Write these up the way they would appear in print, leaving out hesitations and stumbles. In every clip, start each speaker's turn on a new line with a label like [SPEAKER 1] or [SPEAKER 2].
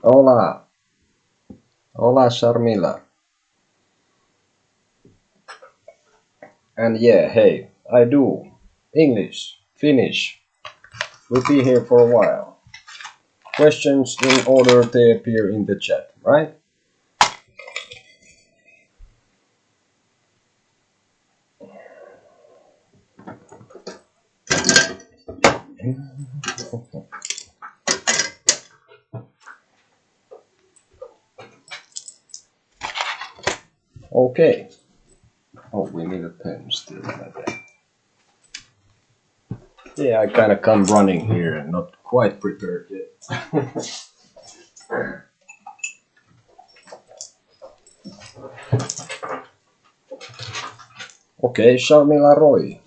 [SPEAKER 1] Hola, hola Sharmila. And yeah, hey, I do. English, Finnish. We'll be here for a while. Questions in order they appear in the chat, right? Okay. Oh, we need a pen still. Yeah, I kind of come running here and not quite prepared yet. Okay, Sharmila Roy.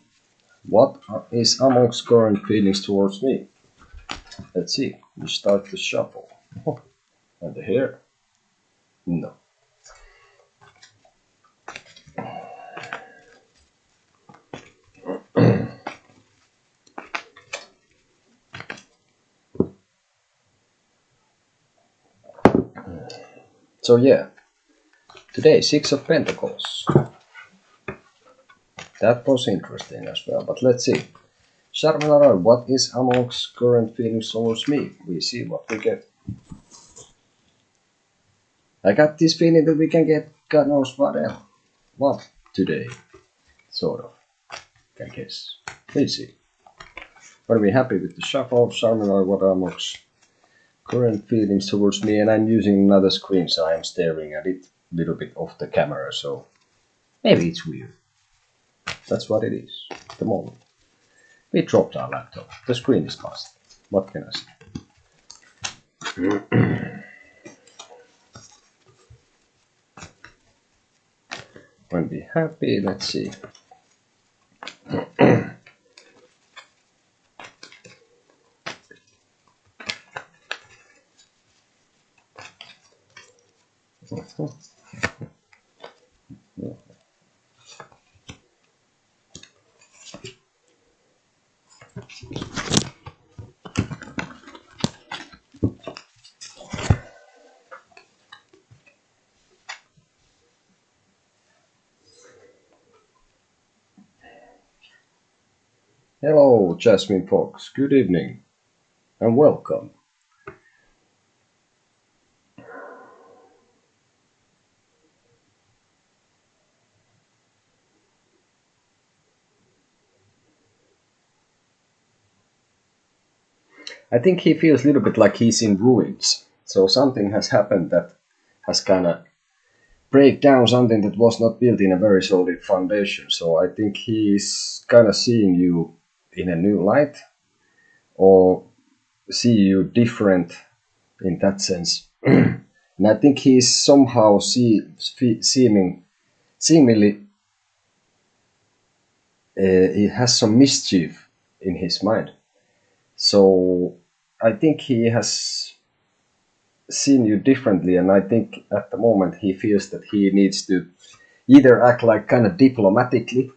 [SPEAKER 1] What is amongst current feelings towards me? Let's see. We start the shuffle. And the hair? No. So yeah, today 6 of Pentacles. That was interesting as well, but let's see. Sharmila, what is amongst current feelings towards me? We see what we get. I got this feeling that we can get God knows what else. What today? Sort of. I guess. Let's see. Are we happy with the shuffle? Sharmila, what are amongst current feelings towards me? And I'm using another screen, so I'm staring at it a little bit off the camera, so maybe it's weird. That's what it is at the moment. We dropped our laptop. The screen is busted. What can I say? When be happy, let's see. Hello, Jasmine Fox. Good evening and welcome. I think he feels a little bit like he's in ruins. So something has happened that has kind of break down something that was not built in a very solid foundation. So I think he's kind of seeing you in a new light, or see you different in that sense. And I think he's somehow seemingly he has some mischief in his mind. So I think he has seen you differently, and I think at the moment he feels that he needs to either act like kind of diplomatically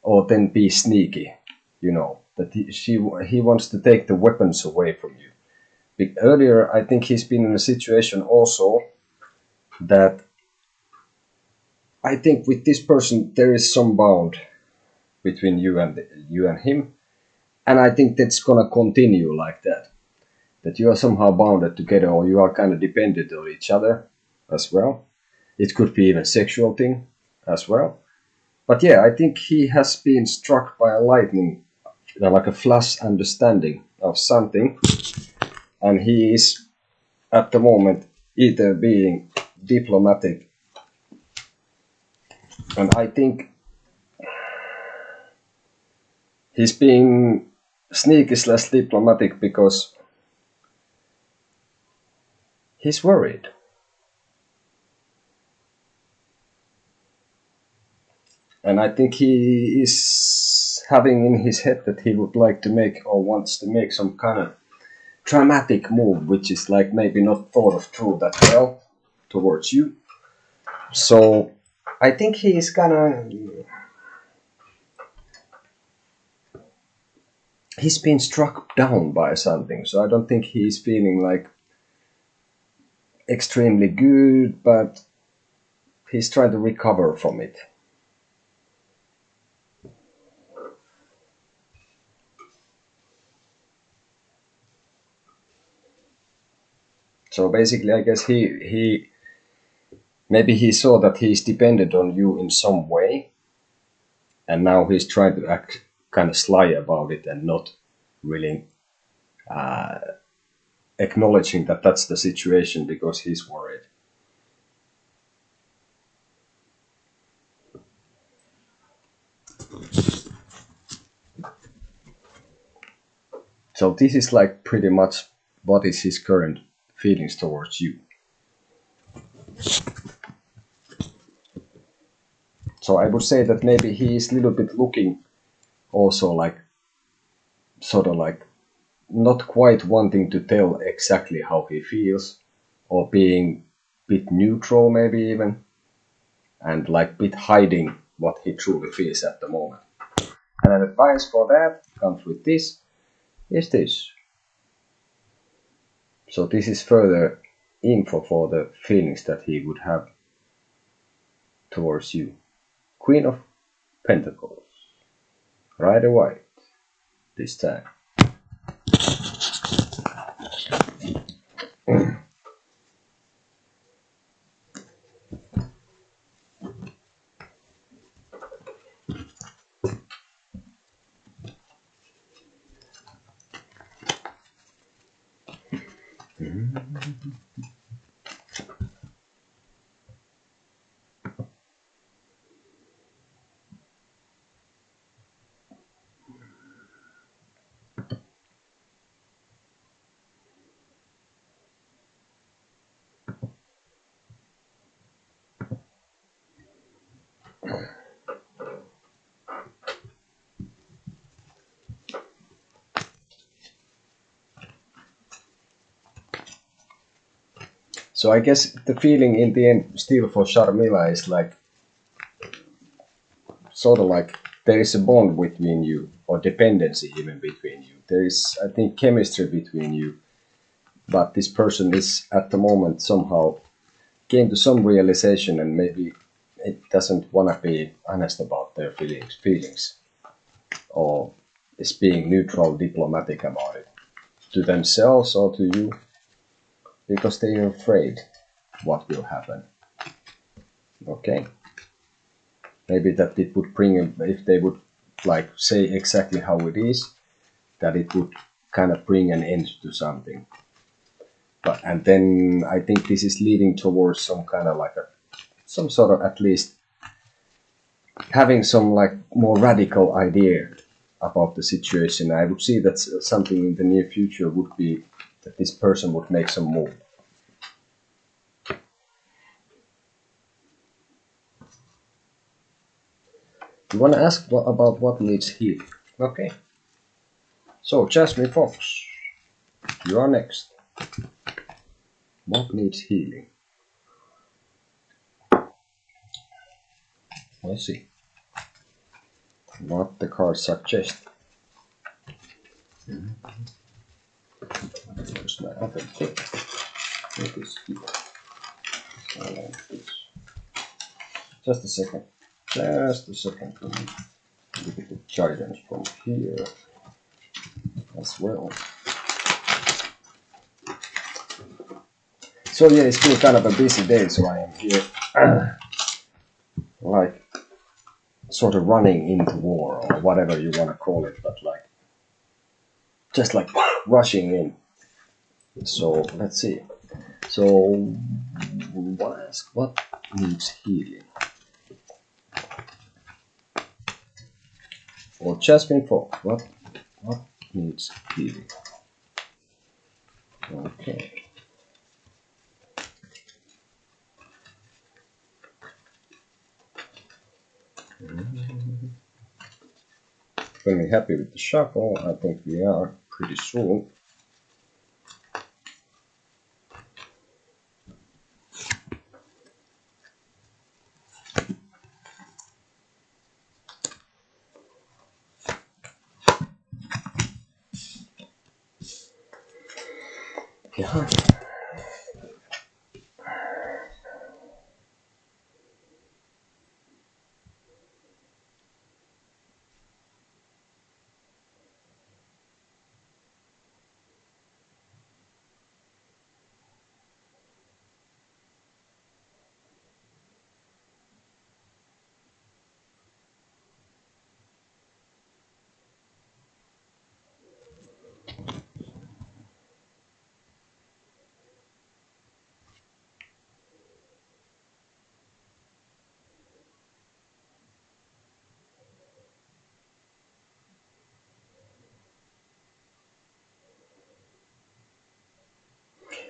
[SPEAKER 1] or then be sneaky, you know, that he wants to take the weapons away from you. Earlier, I think he's been in a situation also that I think with this person there is some bound between you and him, and I think that's gonna continue like that. That you are somehow bounded together, or you are kind of dependent on each other. as well. It could be even sexual thing as well. But yeah, I think he has been struck by a lightning, like a flash understanding of something, and he is at the moment either being diplomatic, and I think he's being sneaky slash diplomatic because he's worried. And I think he is having in his head that he would like to make or wants to make some kind of dramatic move, which is like maybe not thought of through that well towards you. So I think he is he's been struck down by something. So I don't think he's feeling like extremely good, but he's trying to recover from it. So basically, I guess he maybe he saw that he's dependent on you in some way, and now he's trying to act kind of sly about it and not really acknowledging that that's the situation because he's worried. So this is like pretty much what is his current feelings towards you. So I would say that maybe he is a little bit looking also like sort of like not quite wanting to tell exactly how he feels, or being a bit neutral maybe even, and like bit hiding what he truly feels at the moment. And an advice for that comes with this is this. So this is further info for the feelings that he would have towards you. Queen of Pentacles. Rider White this time. So I guess the feeling in the end still for Sharmila is like sort of like there is a bond between you, or dependency even between you. There is, I think, chemistry between you, but this person is at the moment somehow came to some realization and maybe it doesn't want to be honest about their feelings, or is being neutral, diplomatic about it to themselves or to you, because they are afraid what will happen. Okay, maybe that it would bring, if they would like say exactly how it is, that it would kind of bring an end to something. But and then I think this is leading towards some kind of like some sort of at least having some like more radical idea about the situation. I would see that something in the near future would be that this person would make some move. You want to ask about what needs healing? Okay. So, Jasmine Fox, you are next. What needs healing? Let's see what the cards suggest. Where's my other deck? It is here. So, like this. Just a second. Just a second. Look at the guidance from here as well. So yeah, it's been kind of a busy day, so I am here like sort of running into war or whatever you want to call it, but like just like rushing in. So let's see. So what needs healing? Or Jasmine Folk, what needs healing? Okay. When we're happy with the shuffle, I think we are pretty soon. Yeah.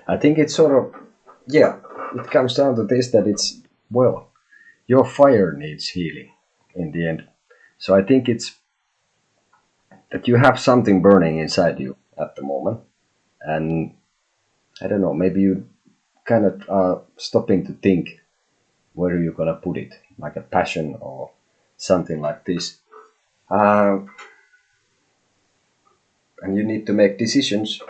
[SPEAKER 1] I think it's sort of, yeah, it comes down to this that it's, well, your fire needs healing in the end. So I think it's that you have something burning inside you at the moment. And I don't know, maybe you kind of are stopping to think where you're going to put it, like a passion or something like this. And you need to make decisions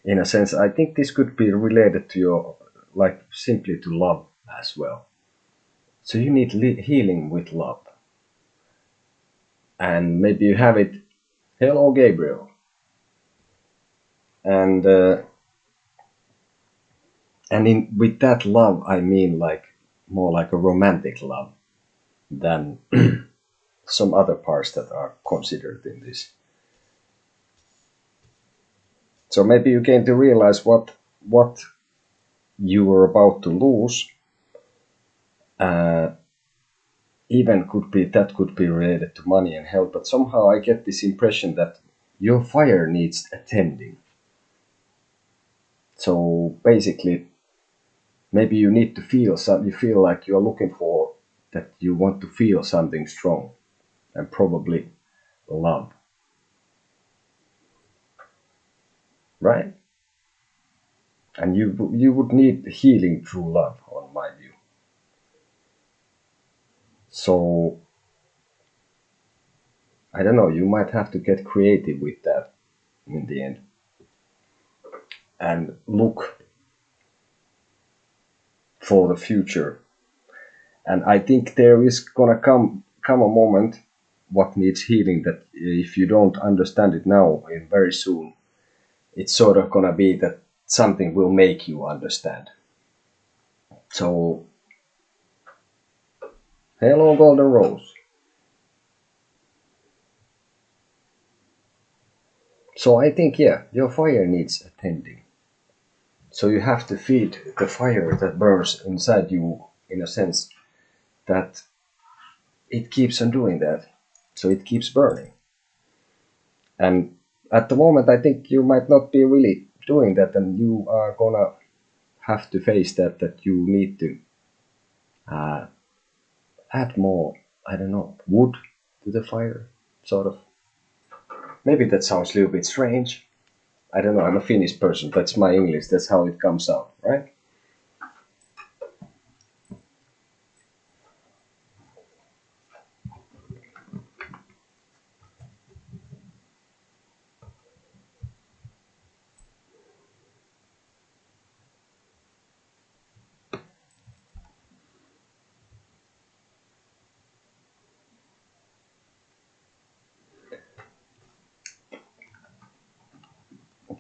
[SPEAKER 1] in a sense. I think this could be related to your, like, simply to love as well. So you need healing with love. And maybe you have it, hello Gabriel. And with that love, I mean like more like a romantic love than some other parts that are considered in this. So maybe you came to realize what you were about to lose. Even could be related to money and health, but somehow I get this impression that your fire needs attending. So basically, maybe you need to feel something. You feel like you're looking for that. You want to feel something strong, and probably love, right? And you would need healing through love, on my view. So I don't know. You might have to get creative with that in the end, and look for the future. And I think there is gonna come a moment what needs healing that if you don't understand it now, in very soon, it's sort of gonna be that something will make you understand. So, hello, Golden Rose. So I think, yeah, your fire needs attending. So you have to feed the fire that burns inside you, in a sense that it keeps on doing that. So it keeps burning. And at the moment, I think you might not be really doing that, and you are gonna have to face that you need to add more, I don't know, wood to the fire, sort of. Maybe that sounds a little bit strange. I don't know, I'm a Finnish person, that's my English, that's how it comes out, right?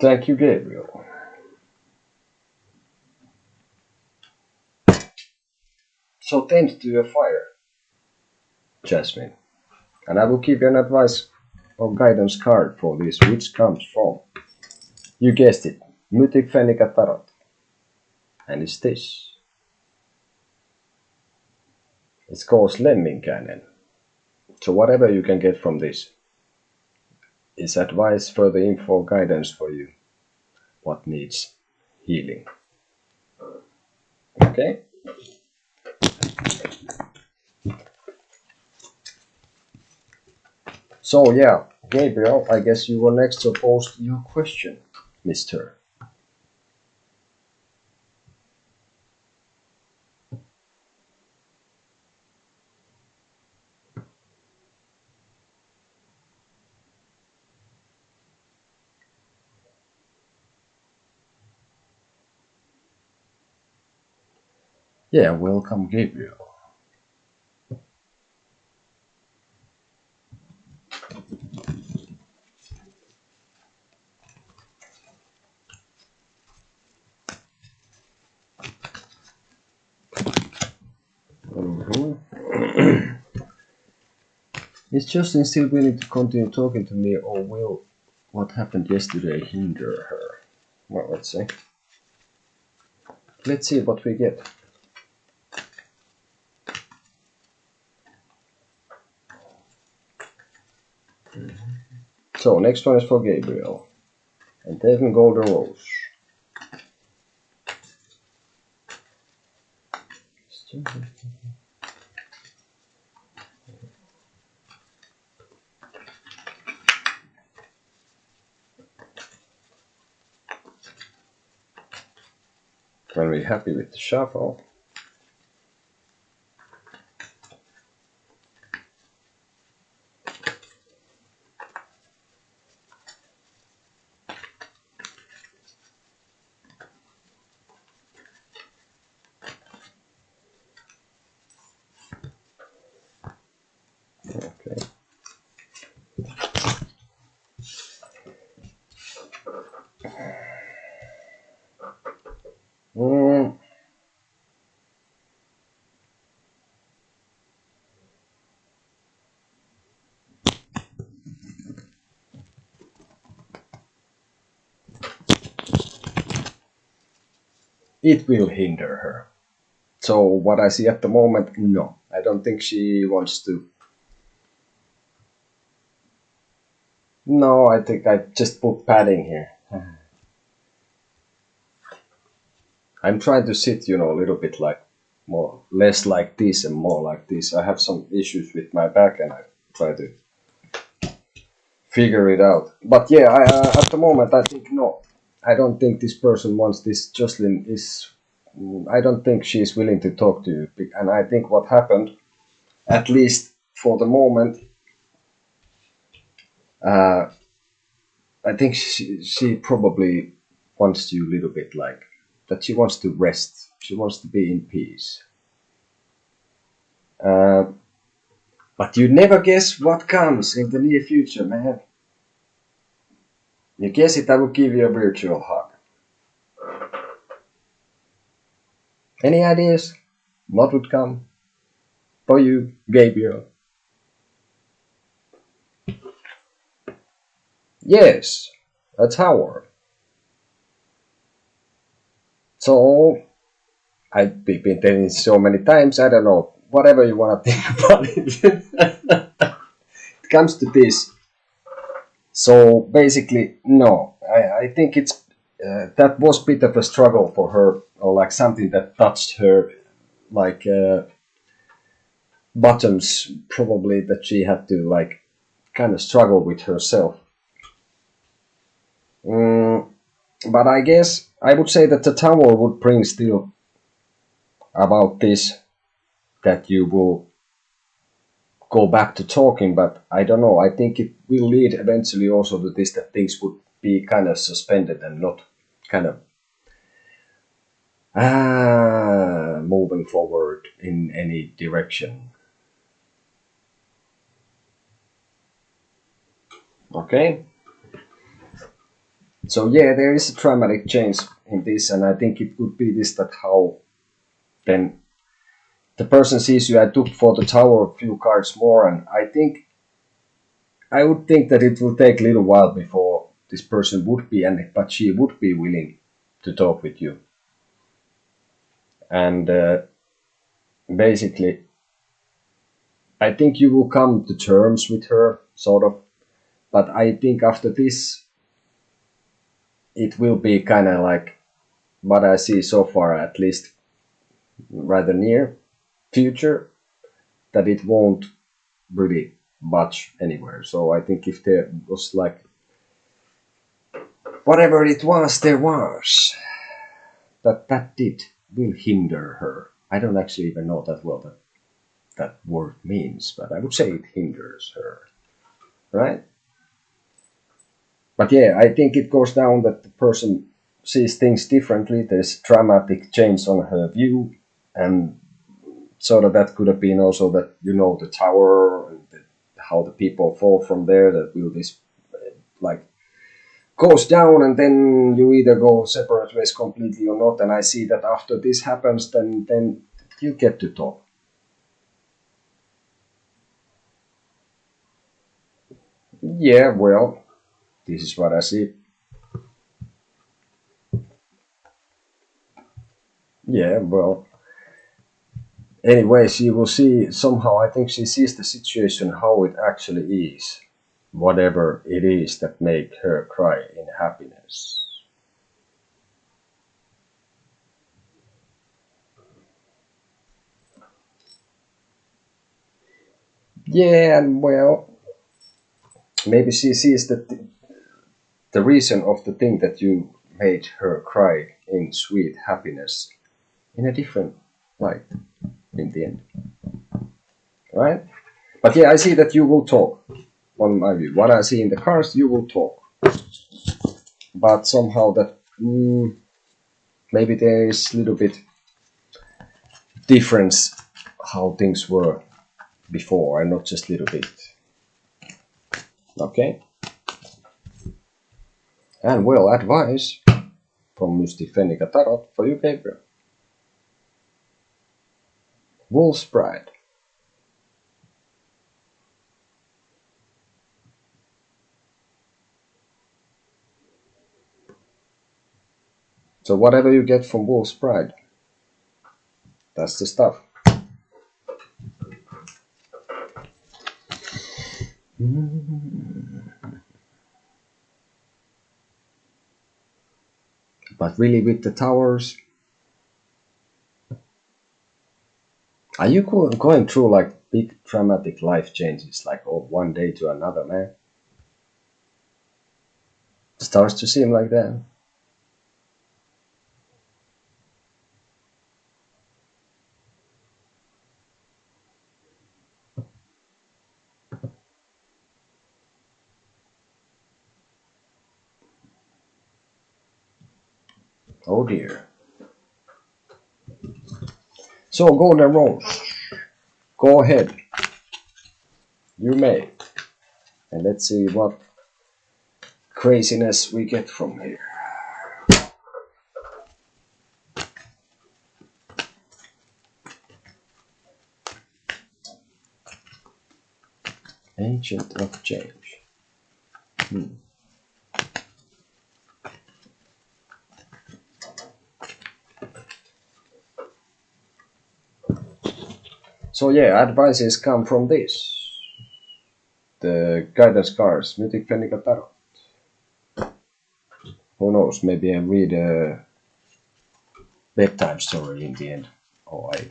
[SPEAKER 1] Thank you, Gabriel. So tend to your fire, Jasmine. And I will give you an advice or guidance card for this, which comes from, you guessed it, Mythic Fenica Tarot. And it's this. It's called Lemminkäinen. So whatever you can get from this is advice, further info, guidance for you. What needs healing. Okay? So yeah, Gabriel, I guess you were next to post your question, mister. Yeah, welcome Gabriel. Is Justin still willing to continue talking to me, or will what happened yesterday hinder her? Well, let's see. Let's see what we get. So, next one is for Gabriel. And Devin Golden Rose. Very happy with the shuffle. Okay. It will hinder her. So what I see at the moment, no. I don't think she wants to. No, I think I just put padding here. I'm trying to sit, a little bit like less like this and more like this. I have some issues with my back and I try to figure it out. But yeah, at the moment I think no. I don't think this person wants this. Jocelyn is. I don't think she is willing to talk to you. And I think what happened, at least for the moment, I think she probably wants you a little bit like that. She wants to rest. She wants to be in peace. But you never guess what comes in the near future, man. You guess it, I will give you a virtual hug. Any ideas? What would come for you, Gabriel? Yes, a tower. So, I've been telling it so many times, I don't know, whatever you want to think about it. It comes to this. So, basically, no. I think it's that was a bit of a struggle for her, or like something that touched her, like buttons, probably that she had to like kind of struggle with herself. But I guess I would say that the tower would bring still about this, that you will go back to talking, but I don't know. I think it will lead eventually also to this, that things would be kind of suspended and not kind of moving forward in any direction. Okay? So yeah, there is a dramatic change in this, and I think it would be this, that how then the person sees you. I took for the tower a few cards more, and I would think that it will take a little while before this person would be, but she would be willing to talk with you. And basically, I think you will come to terms with her, sort of. But I think after this, it will be kind of like what I see so far, at least rather near future, that it won't really budge anywhere. So I think if there was like whatever it was, there was that will hinder her. I don't actually even know that well that word means, but I would say it hinders her, right? But yeah, I think it goes down that the person sees things differently. There's dramatic change on her view, and sort of that could have been also that the tower and how the people fall from there. That will this like goes down, and then you either go separate ways completely or not. And I see that after this happens, then you get to talk. Yeah, well, this is what I see. Yeah, well. Anyway, she will see somehow. I think she sees the situation how it actually is, whatever it is that make her cry in happiness. Yeah, and well, maybe she sees that the reason of the thing that you made her cry in sweet happiness in a different light in the end, right? But yeah, I see that you will talk. On my view, what I see in the cards, you will talk. But somehow that maybe there is a little bit difference how things were before, and not just a little bit. Okay? And well, advice from Mystic Fennica Tarot for you, Gabriel. Wolf's Pride. So whatever you get from Wolf's Pride, that's the stuff. But really with the towers, are you going through like big dramatic life changes, like one day to another, man? Starts to seem like that. Oh dear. So Golden Rose, go ahead. You may. And let's see what craziness we get from here. Ancient of Change. So yeah, advices come from this. The guidance cards, Mythic Fennica Tarot. Who knows, maybe I read a bedtime story in the end. Or I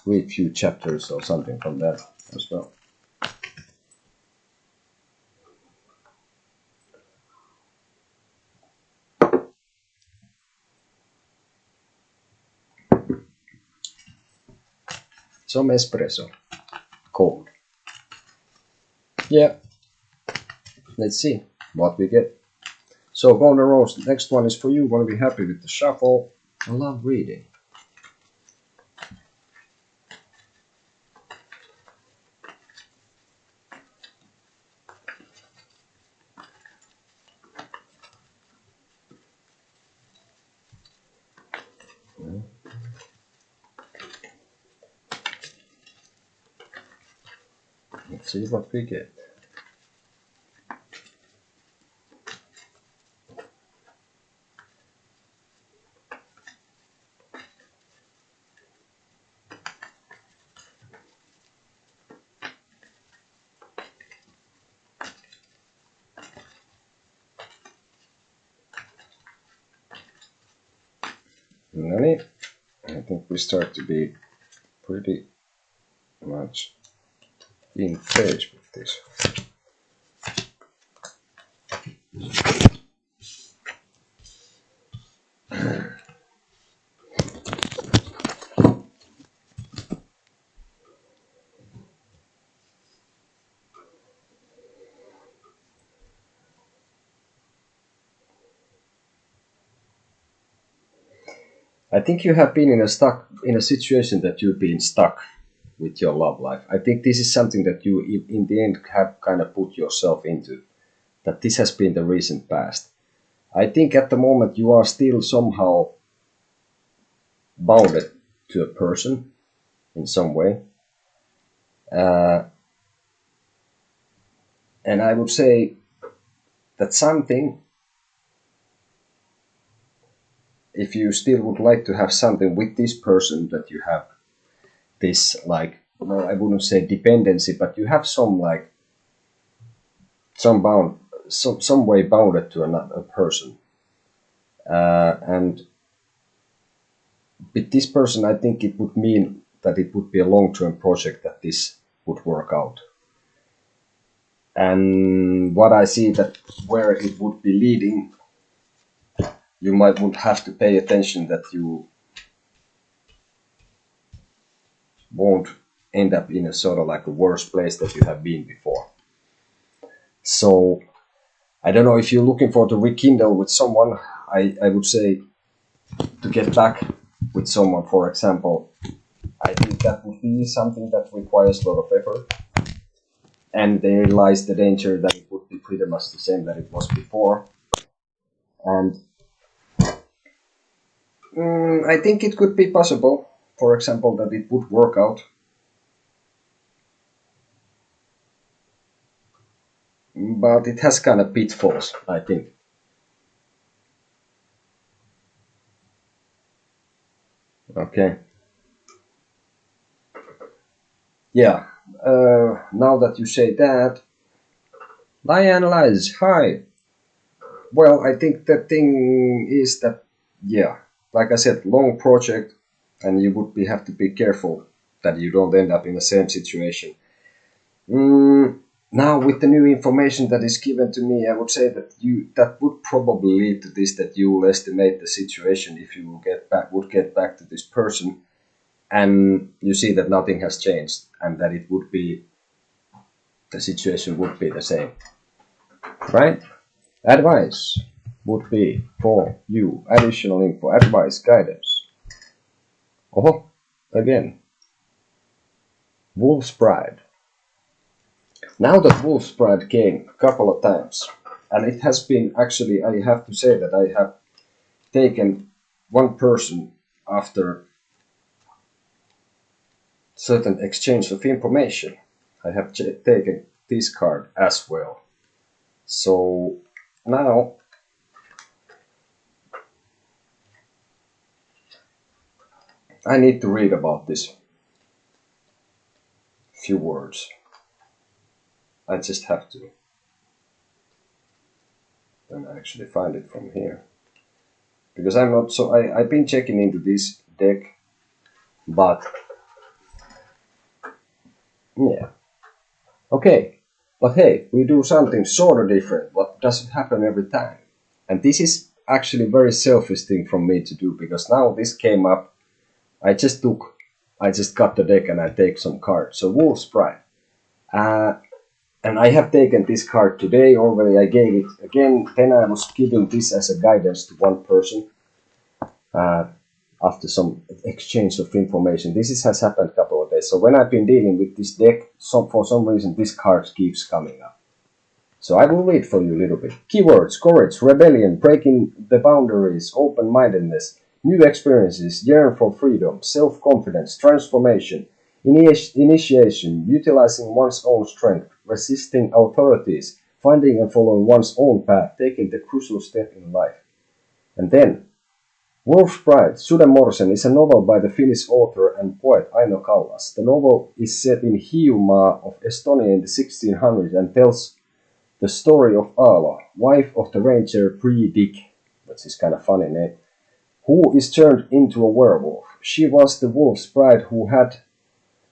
[SPEAKER 1] read few chapters or something from that as well. Some espresso. Cold. Yeah, let's see what we get. So Golden Rose, next one is for you. Want to be happy with the shuffle. I love reading. Let's see what we get. No, I think we start to be pretty much in phase with this. I think you have been in a situation that you've been stuck with your love life. I think this is something that you in the end have kind of put yourself into, that this has been the recent past. I think at the moment you are still somehow bounded to a person in some way. And I would say that something, if you still would like to have something with this person, that you have this, like, well, I wouldn't say dependency, but you have some, like, some way bounded to another person. And with this person, I think it would mean that it would be a long-term project, that this would work out. And what I see that where it would be leading, you would have to pay attention that you won't end up in a sort of like a worse place that you have been before. So I don't know if you're looking for to rekindle with someone. I would say to get back with someone, for example, I think that would be something that requires a lot of effort. And there lies the danger that it would be pretty much the same that it was before. And I think it could be possible, for example, that it would work out. But it has kind of pitfalls, I think. Okay. Yeah. Now that you say that, Diane Lies, hi. Well, I think the thing is that, yeah, like I said, long project, and you would have to be careful that you don't end up in the same situation. Now, with the new information that is given to me, I would say that that would probably lead to this, that you will estimate the situation if you would get back to this person, and you see that nothing has changed, and that the situation would be the same, right? Advice would be for you, additional info, advice, guidance. Oh, again, Wolf's Pride. Now that Wolf's Pride came a couple of times, and it has been, actually, I have to say that I have taken one person after certain exchange of information. I have taken this card as well. So now I need to read about this few words. I just have to. Then I actually find it from here. Because I'm not so. I've been checking into this deck, but yeah. Okay. But hey, we do something sort of different. What doesn't happen every time. And this is actually a very selfish thing from me to do, because now this came up. I just got the deck and I take some cards. So Wolf's Pride. And I have taken this card today already. I gave it again. Then I was giving this as a guidance to one person after some exchange of information. This has happened a couple of days. So when I've been dealing with this deck, for some reason this card keeps coming up. So I will read for you a little bit. Keywords: courage, rebellion, breaking the boundaries, open-mindedness, new experiences, yearn for freedom, self-confidence, transformation, Initiation, utilizing one's own strength, resisting authorities, finding and following one's own path, taking the crucial step in life. And then, Wolf's Bride, Sydänmorsen, is a novel by the Finnish author and poet Aino Kallas. The novel is set in Hiiumaa of Estonia in the 1600s and tells the story of Aalo, wife of the ranger Dick, which is kind of funny name, who is turned into a werewolf. She was the wolf's bride who had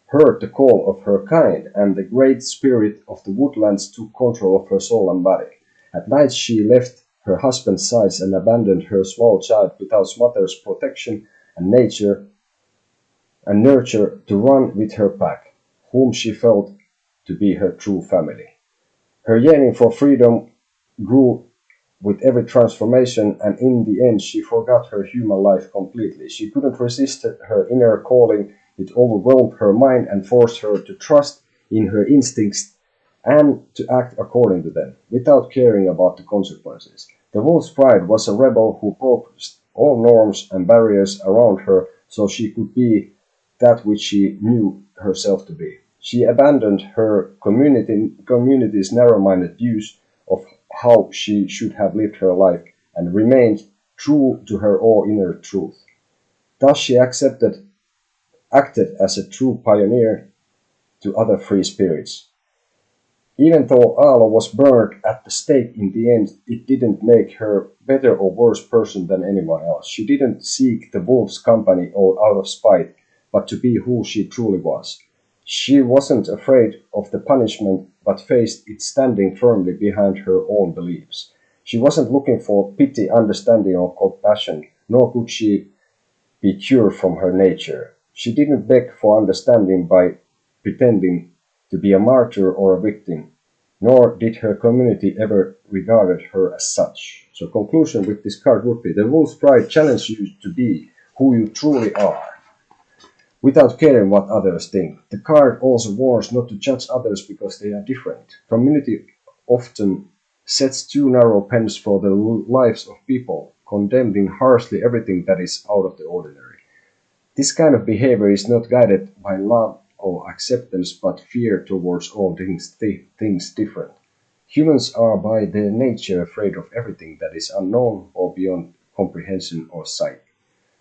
[SPEAKER 1] heard the call of her kind, and the great spirit of the woodlands took control of her soul and body. At night she left her husband's side and abandoned her small child without mother's protection and nurture to run with her pack, whom she felt to be her true family. Her yearning for freedom grew with every transformation, and in the end she forgot her human life completely. She couldn't resist her inner calling. It overwhelmed her mind and forced her to trust in her instincts and to act according to them, without caring about the consequences. The Wolf's Bride was a rebel who broke all norms and barriers around her so she could be that which she knew herself to be. She abandoned her community's narrow-minded views of how she should have lived her life and remained true to her own inner truth. Thus she acted as a true pioneer to other free spirits. Even though Aalo was burned at the stake in the end, it didn't make her better or worse person than anyone else. She didn't seek the wolf's company or out of spite, but to be who she truly was. She wasn't afraid of the punishment, but faced it standing firmly behind her own beliefs. She wasn't looking for pity, understanding, or compassion, nor could she be cured from her nature. She didn't beg for understanding by pretending to be a martyr or a victim, nor did her community ever regard her as such. So conclusion with this card would be: the Wolf's Bride challenges you to be who you truly are, without caring what others think. The card also warns not to judge others because they are different. Community often sets too narrow pens for the lives of people, condemning harshly everything that is out of the ordinary. This kind of behavior is not guided by love or acceptance, but fear towards all things different. Humans are by their nature afraid of everything that is unknown or beyond comprehension or sight.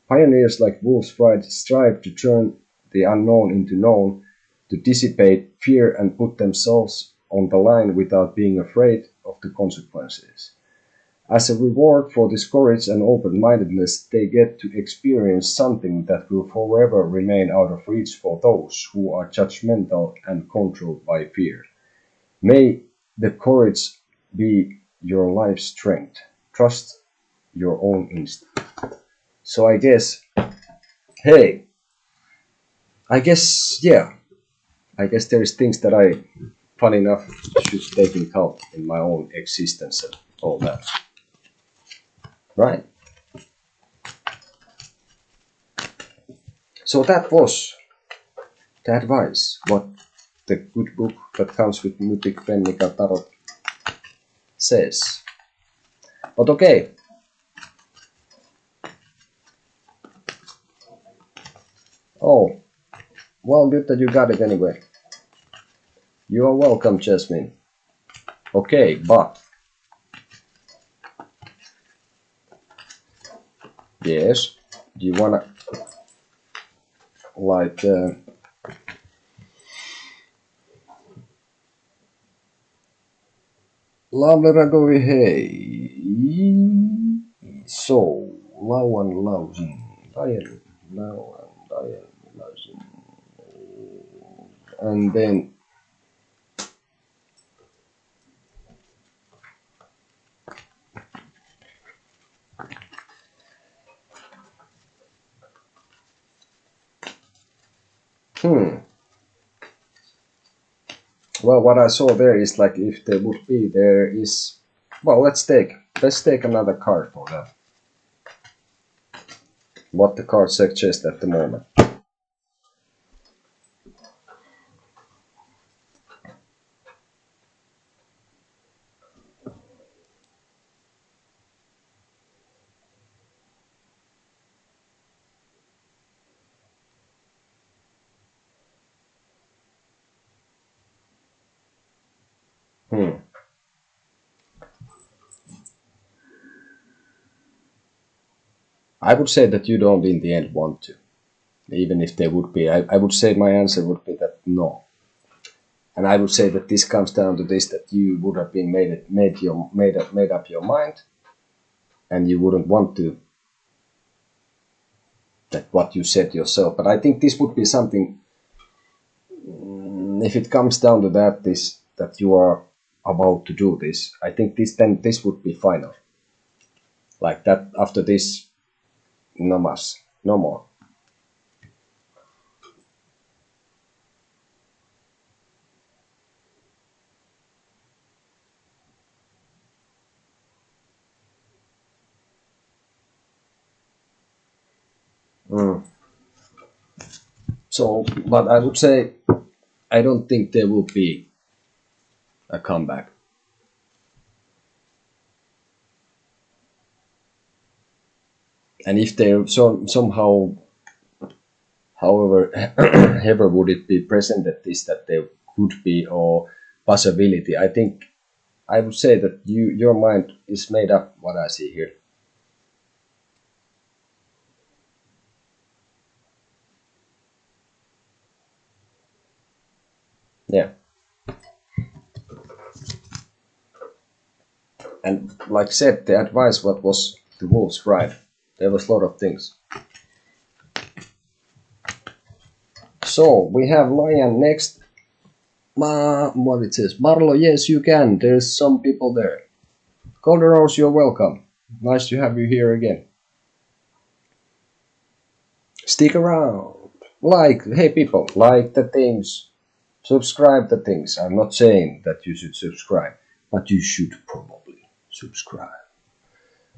[SPEAKER 1] Pioneers like Wolf's Bride strive to turn the unknown into known, to dissipate fear and put themselves on the line without being afraid of the consequences. As a reward for this courage and open-mindedness, they get to experience something that will forever remain out of reach for those who are judgmental and controlled by fear. May the courage be your life's strength. Trust your own instinct. So I guess there is things that I, funny enough, should take into account in my own existence and all that. Right. So that was the advice, what the good book that comes with Mythic Fennica Tarot says. But okay. Oh, well, good that you got it anyway. You are welcome, Jasmine. Okay, but yes, do you wanna like Lavleragovi hei. So lauan lausin. Dian lausin. And then well, what I saw there is like if there would be, there is, well, let's take another card for that. What the card suggests at the moment. I would say that you don't in the end want to, even if there would be. I would say my answer would be that no. And I would say that this comes down to this, that you would have been made up your mind, and you wouldn't want to, that what you said yourself. But I think this would be something, if it comes down to that, this that you are about to do this, I think this would be final. Like that, after this, no más, no more. So, but I would say, I don't think there will be a comeback. And if there somehow, however, ever would it be presented this, that there could be or possibility, I think I would say that your mind is made up. What I see here. Yeah. And like I said, the advice what was the wolves right. There was a lot of things. So we have Lion next. What it says? Marlo, yes you can. There's some people there. Golden Rose, you're welcome. Nice to have you here again. Stick around. Like, hey people, like the things. Subscribe the things. I'm not saying that you should subscribe, but you should probably subscribe.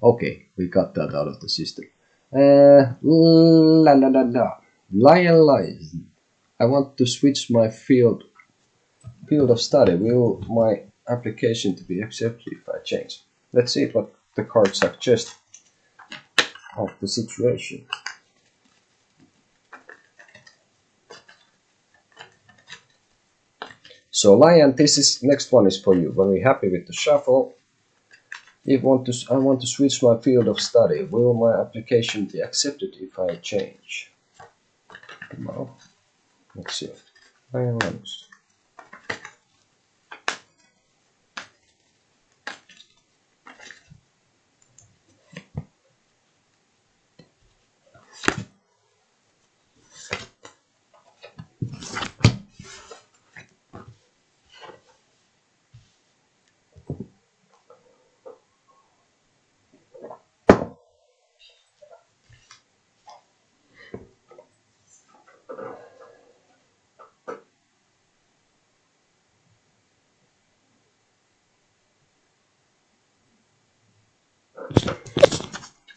[SPEAKER 1] Okay, we got that out of the system. La la la la. Lion. I want to switch my field of study. Will my application to be accepted if I change? Let's see what the cards suggest of the situation. So Lion, this is next one is for you. Very happy with the shuffle. I want to switch my field of study. Will my application be accepted if I change? No. Let's see. Lion.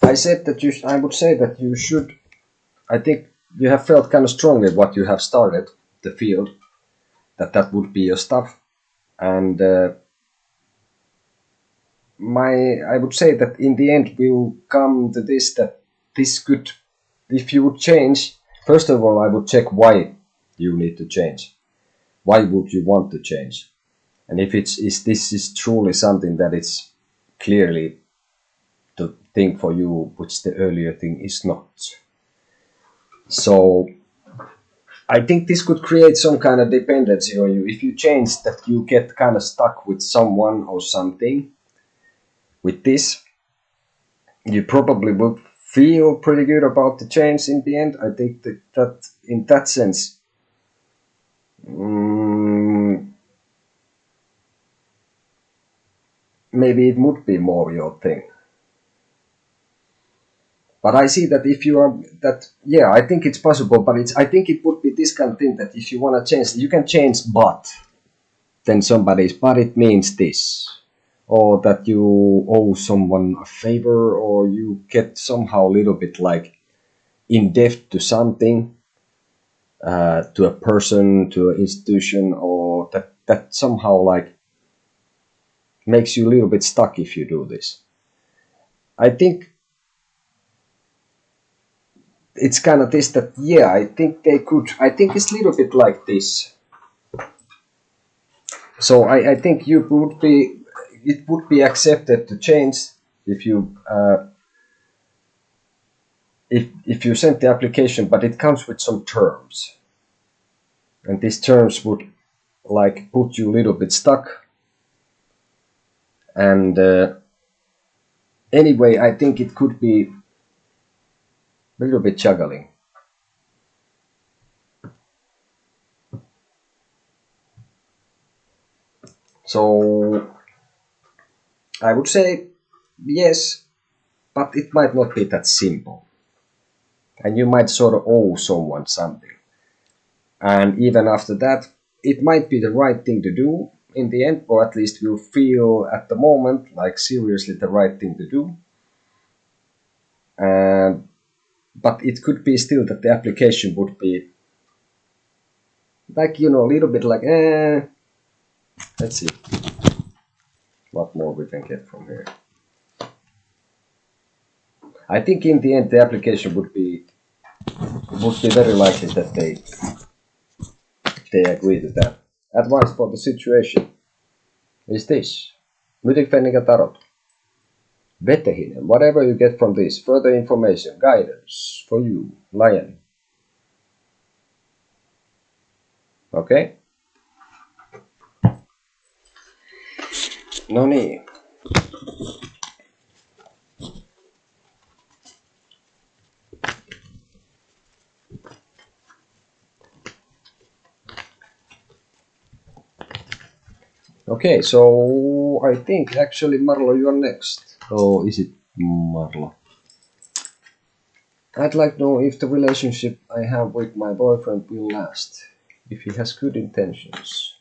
[SPEAKER 1] I said that I would say that you should. I think you have felt kind of strongly what you have started the field, that would be your stuff, and I would say that in the end we'll come to this, that this could, if you would change. First of all, I would check why you need to change. Why would you want to change? And if this is truly something that it's clearly the thing for you, which the earlier thing is not. So I think this could create some kind of dependency on you. If you change, that you get kind of stuck with someone or something. With this, you probably would feel pretty good about the change in the end. I think that in that sense, maybe it would be more your thing. But I see that if you are that, yeah, I think it's possible. But I think it would be this kind of thing that if you want to change, you can change, but then but it means this, or that you owe someone a favor, or you get somehow a little bit like in debt to something, to a person, to an institution, or that somehow like makes you a little bit stuck if you do this. I think it's kind of this, that yeah, I think they could. I think it's a little bit like this. So I think it would be accepted to change if you if you send the application, but it comes with some terms, and these terms would like put you a little bit stuck. And anyway, I think it could be a little bit juggling. So I would say yes, but it might not be that simple. And you might sort of owe someone something. And even after that, it might be the right thing to do in the end, or at least you feel at the moment like seriously the right thing to do. But it could be still that the application would be like, a little bit like, let's see what more we can get from here. I think in the end the application would be very likely that they agree to that. Advice for the situation is this. Mythic Fennica Tarot. Vetehinen. Whatever you get from this, further information, guidance for you, Lion. Okay? No niin. Okay, so I think actually Marlo, you are next. Or is it Marlo? I'd like to know if the relationship I have with my boyfriend will last. If he has good intentions.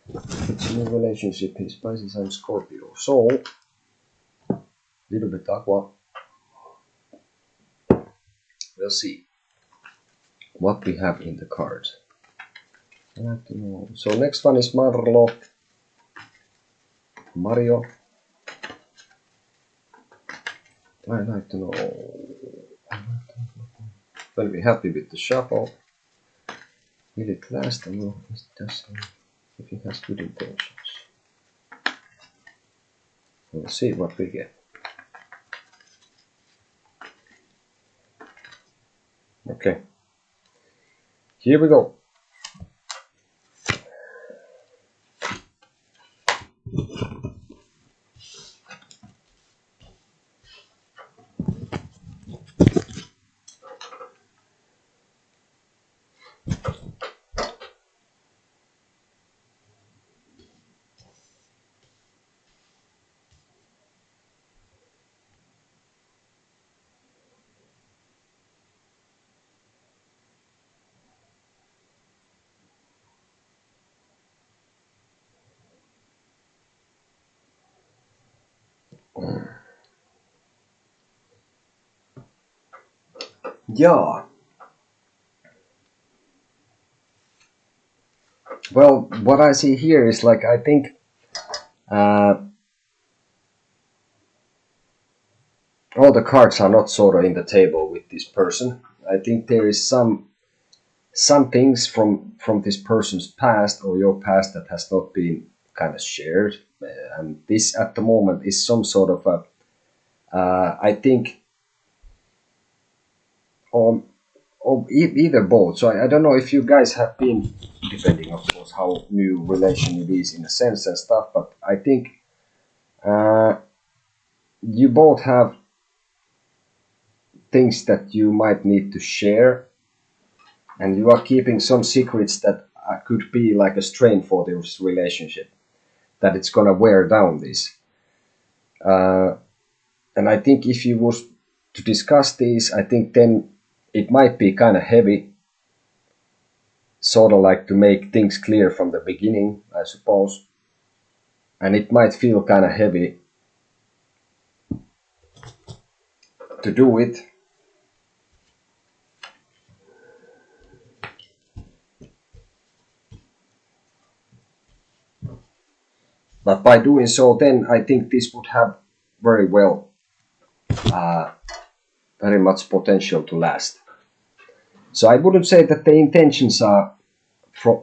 [SPEAKER 1] It's a new relationship, he's Pisces and Scorpio. So, little bit aqua. We'll see what we have in the card. I'd like to know. So next one is Marlo. Mario. I'd like to know. Will be happy with the shuffle. Will it last? No, it doesn't. If he has good intentions. We'll see what we get. Okay. Here we go. Yeah. Well, what I see here is like, I think all the cards are not sort of in the table with this person. I think there is some things from this person's past or your past that has not been kind of shared. And this at the moment is some sort of a, I think, either both. So I don't know if you guys have been, depending of course how new relation it is in a sense and stuff, but I think you both have things that you might need to share, and you are keeping some secrets that could be like a strain for this relationship, that it's gonna wear down this. And I think if you was to discuss these, I think then it might be kind of heavy, sort of like to make things clear from the beginning, I suppose. And it might feel kind of heavy to do it. But by doing so, then I think this would have very well, very much potential to last. So I wouldn't say that the intentions are,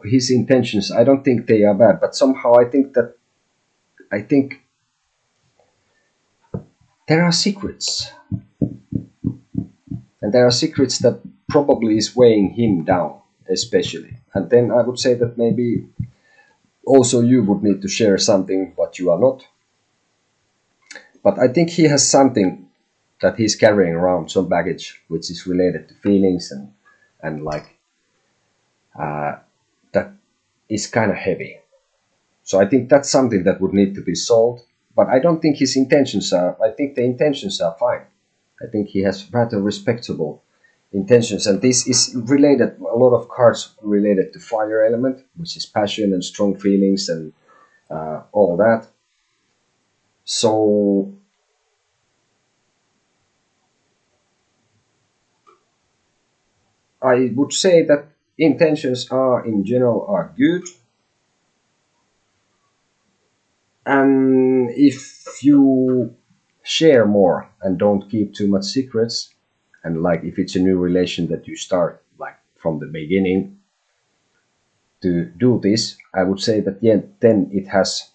[SPEAKER 1] his intentions, I don't think they are bad, but somehow I think there are secrets. And there are secrets that probably is weighing him down, especially. And then I would say that maybe also you would need to share something what you are not. But I think he has something that he's carrying around, some baggage which is related to feelings and like that is kind of heavy. So I think that's something that would need to be solved. But I don't think his intentions are. I think the intentions are fine. I think he has rather respectable intentions, and this is related. A lot of cards related to fire element, which is passion and strong feelings and all that. So I would say that intentions are in general are good, and if you share more and don't keep too much secrets, and like if it's a new relation that you start like from the beginning to do this, I would say that yeah, then it has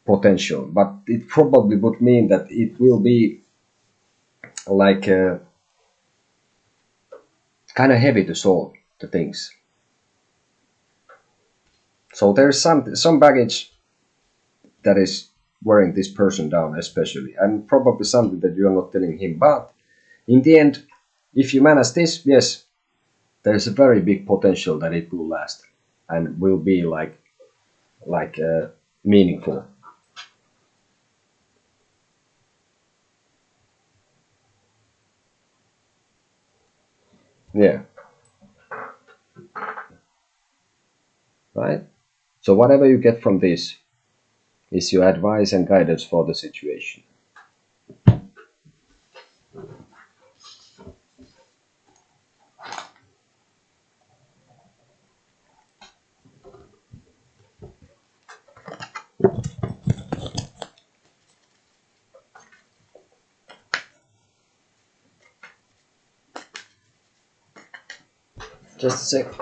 [SPEAKER 1] potential, but it probably would mean that it will be like kind of heavy to solve the things. So there's some baggage that is wearing this person down, especially, and probably something that you're not telling him. But in the end, if you manage this, yes, there's a very big potential that it will last and will be like meaningful. Yeah, right. So whatever you get from this is your advice and guidance for the situation. Just a sec.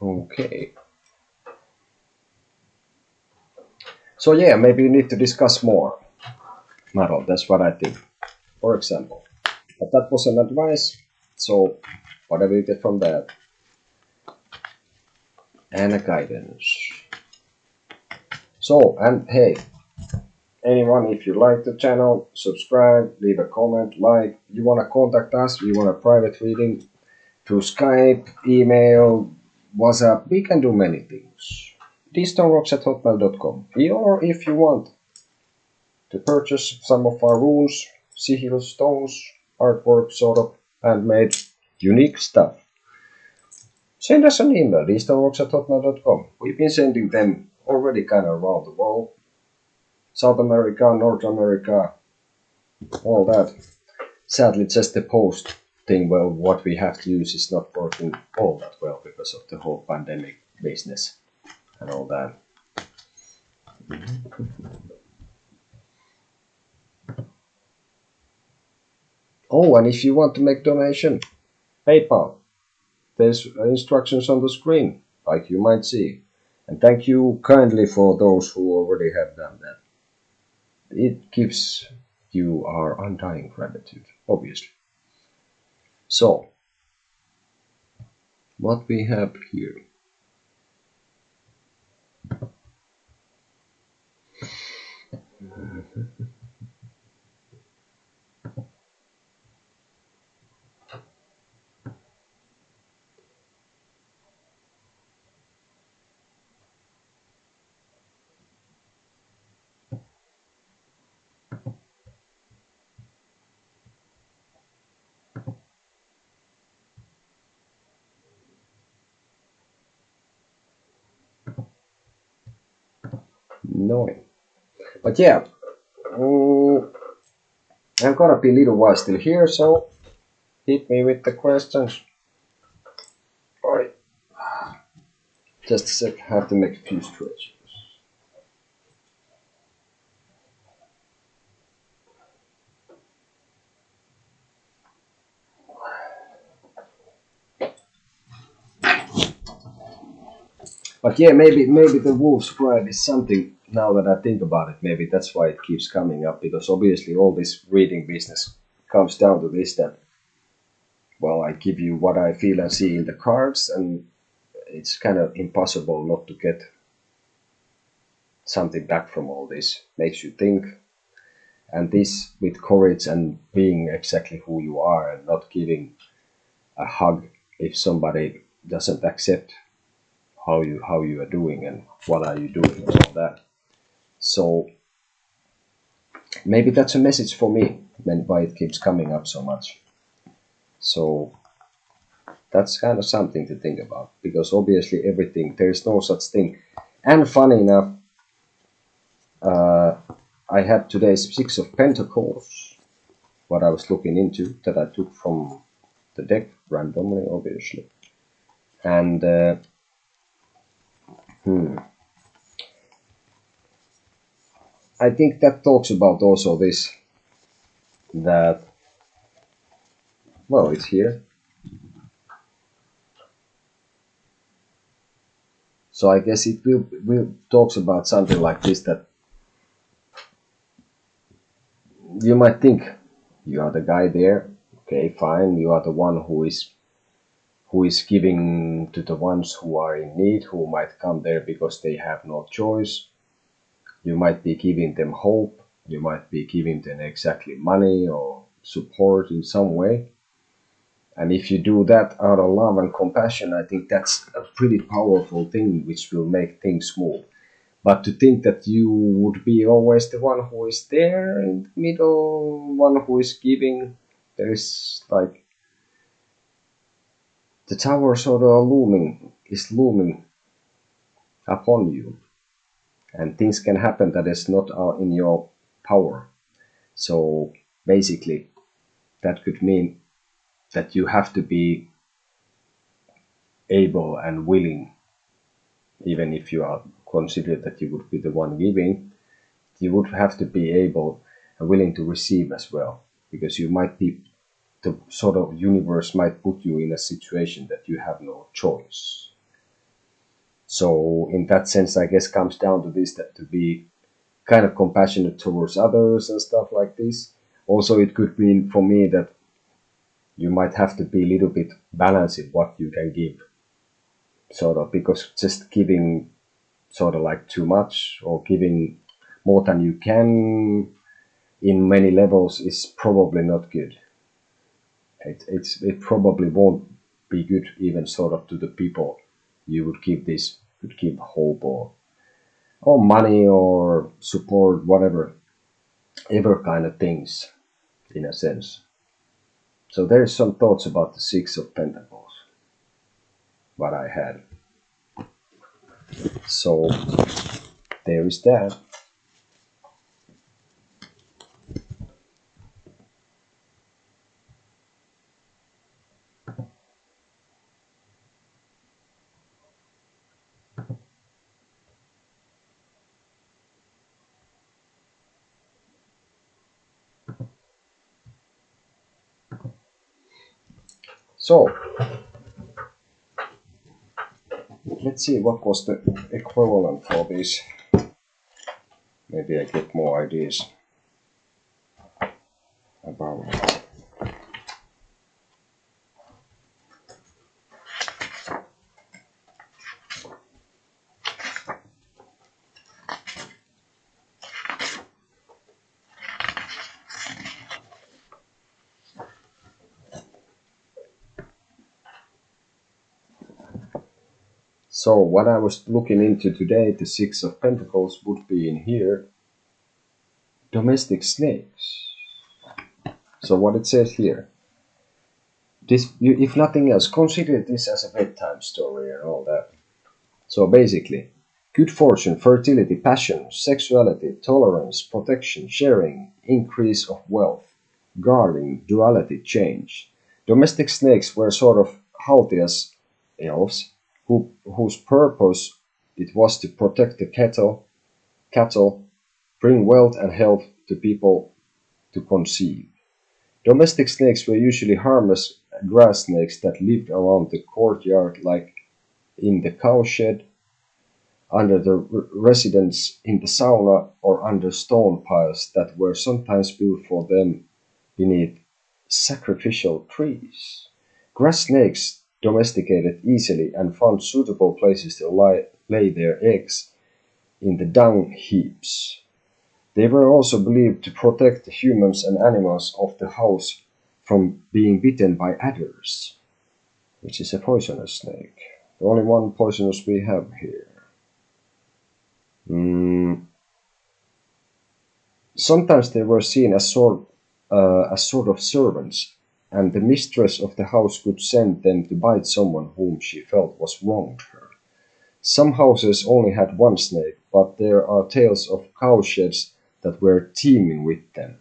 [SPEAKER 1] Okay. So yeah, maybe you need to discuss more. Maro, that's what I think. For example. But that was an advice. So whatever you get from that. And a guidance. So, and hey, anyone, if you like the channel, subscribe, leave a comment, like. You want to contact us, you want a private reading through Skype, email, WhatsApp, we can do many things. dstonerocks@hotmail.com. Or if you want to purchase some of our runes, Sigil stones, artwork, sort of handmade, unique stuff, send us an email, dstonerocks@hotmail.com. We've been sending them already kind of around the world. South America, North America, all that. Sadly, just the post thing, well, what we have to use is not working all that well because of the whole pandemic business and all that. Oh, and if you want to make donation, PayPal, there's instructions on the screen, like you might see. And thank you kindly for those who already have done that. It gives you our undying gratitude, obviously. So, what we have here. annoying. But yeah, I'm gonna be a little while still here, so hit me with the questions. Alright. Just a sec, I have to make a few stretches. But yeah, maybe the Wolf's Pride is something, now that I think about it, maybe that's why it keeps coming up, because obviously all this reading business comes down to this, that, well, I give you what I feel and see in the cards, and it's kind of impossible not to get something back from all this. Makes you think, and this with courage and being exactly who you are and not giving a hug if somebody doesn't accept how you are doing and what are you doing and all that. So maybe that's a message for me, why it keeps coming up so much. So that's kind of something to think about, because obviously everything, there's no such thing. And funny enough, I had today's Six of Pentacles, what I was looking into, that I took from the deck randomly, obviously. And I think that talks about also this, that, well, it's here. So I guess it will talks about something like this, that you might think you are the guy there, okay, fine, you are the one who is giving to the ones who are in need, who might come there because they have no choice. You might be giving them hope, you might be giving them exactly money or support in some way. And if you do that out of love and compassion, I think that's a pretty powerful thing which will make things smooth. But to think that you would be always the one who is there in the middle, one who is giving, there is like the tower sort of looming upon you, and things can happen that is not in your power. So basically, that could mean that you have to be able and willing, even if you are considered that you would be the one giving, you would have to be able and willing to receive as well, because you might be, the sort of universe might put you in a situation that you have no choice. So in that sense, I guess comes down to this, that to be kind of compassionate towards others and stuff like this. Also, it could mean for me that you might have to be a little bit balanced in what you can give, sort of, because just giving sort of like too much or giving more than you can in many levels is probably not good. It probably won't be good even sort of to the people you would give hope or money or support, whatever, ever kind of things, in a sense. So there's some thoughts about the Six of Pentacles, what I had. So there is that. So let's see what was the equivalent for this. Maybe I get more ideas about it. So what I was looking into today, the Six of Pentacles would be in here, domestic snakes. So what it says here, this, if nothing else, consider this as a bedtime story and all that. So basically, Good fortune, fertility, passion, sexuality, tolerance, protection, sharing, increase of wealth, guarding, duality, change. Domestic snakes were sort of haughty as elves, whose purpose it was to protect the cattle, bring wealth and health to people to conceive. Domestic snakes were usually harmless grass snakes that lived around the courtyard, like in the cowshed, under the residence, in the sauna, or under stone piles that were sometimes built for them beneath sacrificial trees. Grass snakes domesticated easily and found suitable places to lay their eggs in the dung heaps. They were also believed to protect the humans and animals of the house from being bitten by adders, which is a poisonous snake. The only one poisonous we have here. Sometimes they were seen as sort of servants, and the mistress of the house could send them to bite someone whom she felt was wronged her. Some houses only had one snake, but there are tales of cowsheds that were teeming with them.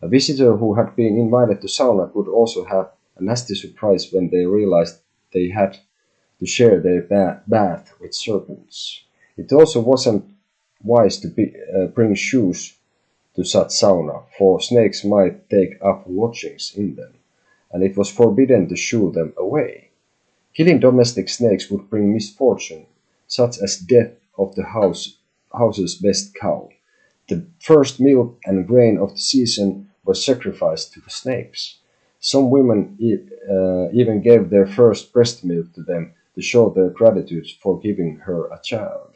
[SPEAKER 1] A visitor who had been invited to sauna could also have a nasty surprise when they realized they had to share their bath with serpents. It also wasn't wise to bring shoes to such sauna, for snakes might take up lodgings in them, and it was forbidden to shoo them away. Killing domestic snakes would bring misfortune, such as death of the house's best cow. The first milk and grain of the season were sacrificed to the snakes. Some women even gave their first breast milk to them to show their gratitude for giving her a child.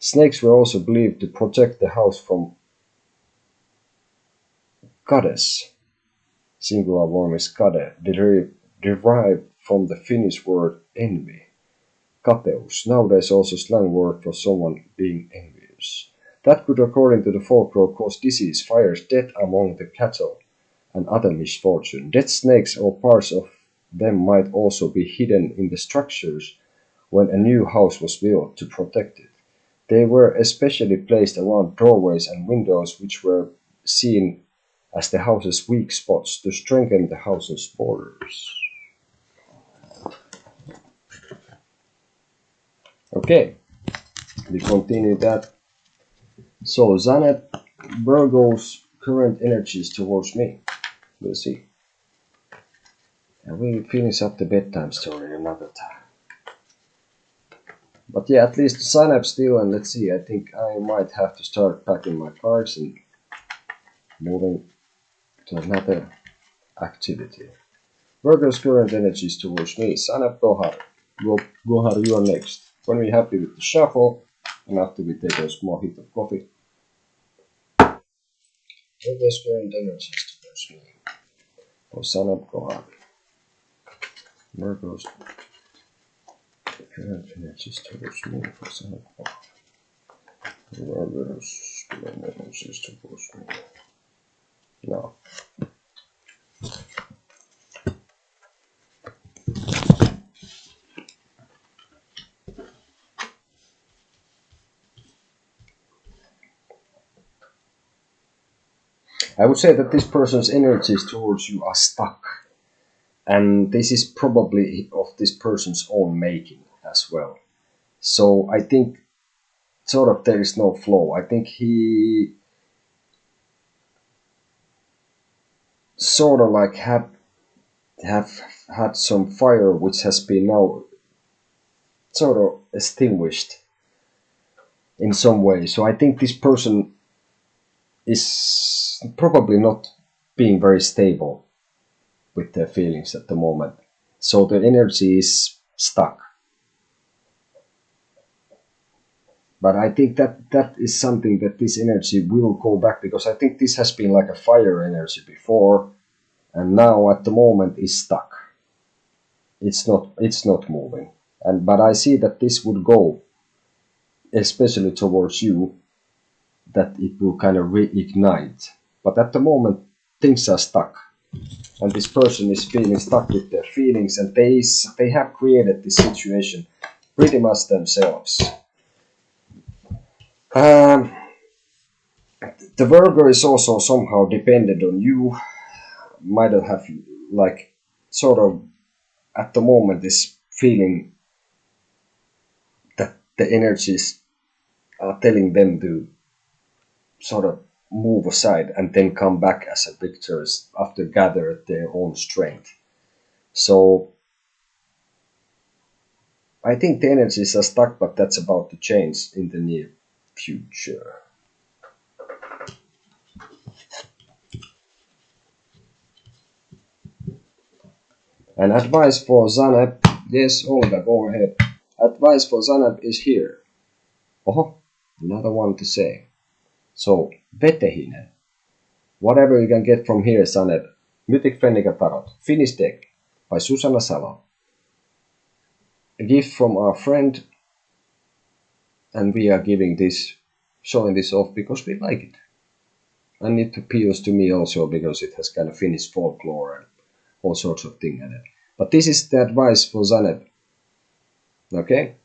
[SPEAKER 1] Snakes were also believed to protect the house from goddess. Singular form is kade, derived from the Finnish word envy. Kateus, nowadays also slang word for someone being envious. That could, according to the folklore, cause disease, fires, death among the cattle, and other misfortune. Dead snakes or parts of them might also be hidden in the structures when a new house was built to protect it. They were especially placed around doorways and windows, which were seen as the house's weak spots to strengthen the house's borders. Okay, we continue that. So, Zanet, Virgo's current energies towards me. We'll see. And we'll finish up the bedtime story another time. But yeah, at least sign up still, and let's see. I think I might have to start packing my cards and moving to another activity. Virgo's current energies towards me. Sign up, Gohar. Gohar, you are next. When we're happy with the shuffle, and after we take a small hit of coffee. Virgo's current energies towards me. Oh, sign up, Gohar. Virgo's current energies towards me. Sign up, Gohar. Virgo's current energies towards me. No. I would say that this person's energies towards you are stuck. And this is probably of this person's own making as well. So I think sort of there is no flow. I think he sort of like have had some fire which has been now sort of extinguished in some way. So I think this person is probably not being very stable with their feelings at the moment. So the energy is stuck. But I think that is something that this energy will go back, because I think this has been like a fire energy before, and now at the moment is stuck. It's not moving. But I see that this would go, especially towards you, that it will kind of reignite. But at the moment things are stuck. And this person is feeling stuck with their feelings, and they have created this situation pretty much themselves. Um, the burger is also somehow dependent on you. Might have like sort of at the moment this feeling that the energies are telling them to sort of move aside and then come back as a victors after gathered their own strength. So I think the energies are stuck, but that's about to change in the near future. And advice for Zanab, yes, Olga, go ahead. Advice for Zanab is here. Oh, another one to say. So, Vetehinen. Whatever you can get from here, Zanab. Mythic Fennica Tarot. Finnish deck by Susanna Salo. A gift from our friend, and we are giving this, showing this off because we like it. And it appeals to me also because it has kind of Finnish folklore and all sorts of things in it. But this is the advice for Zaneb. Okay?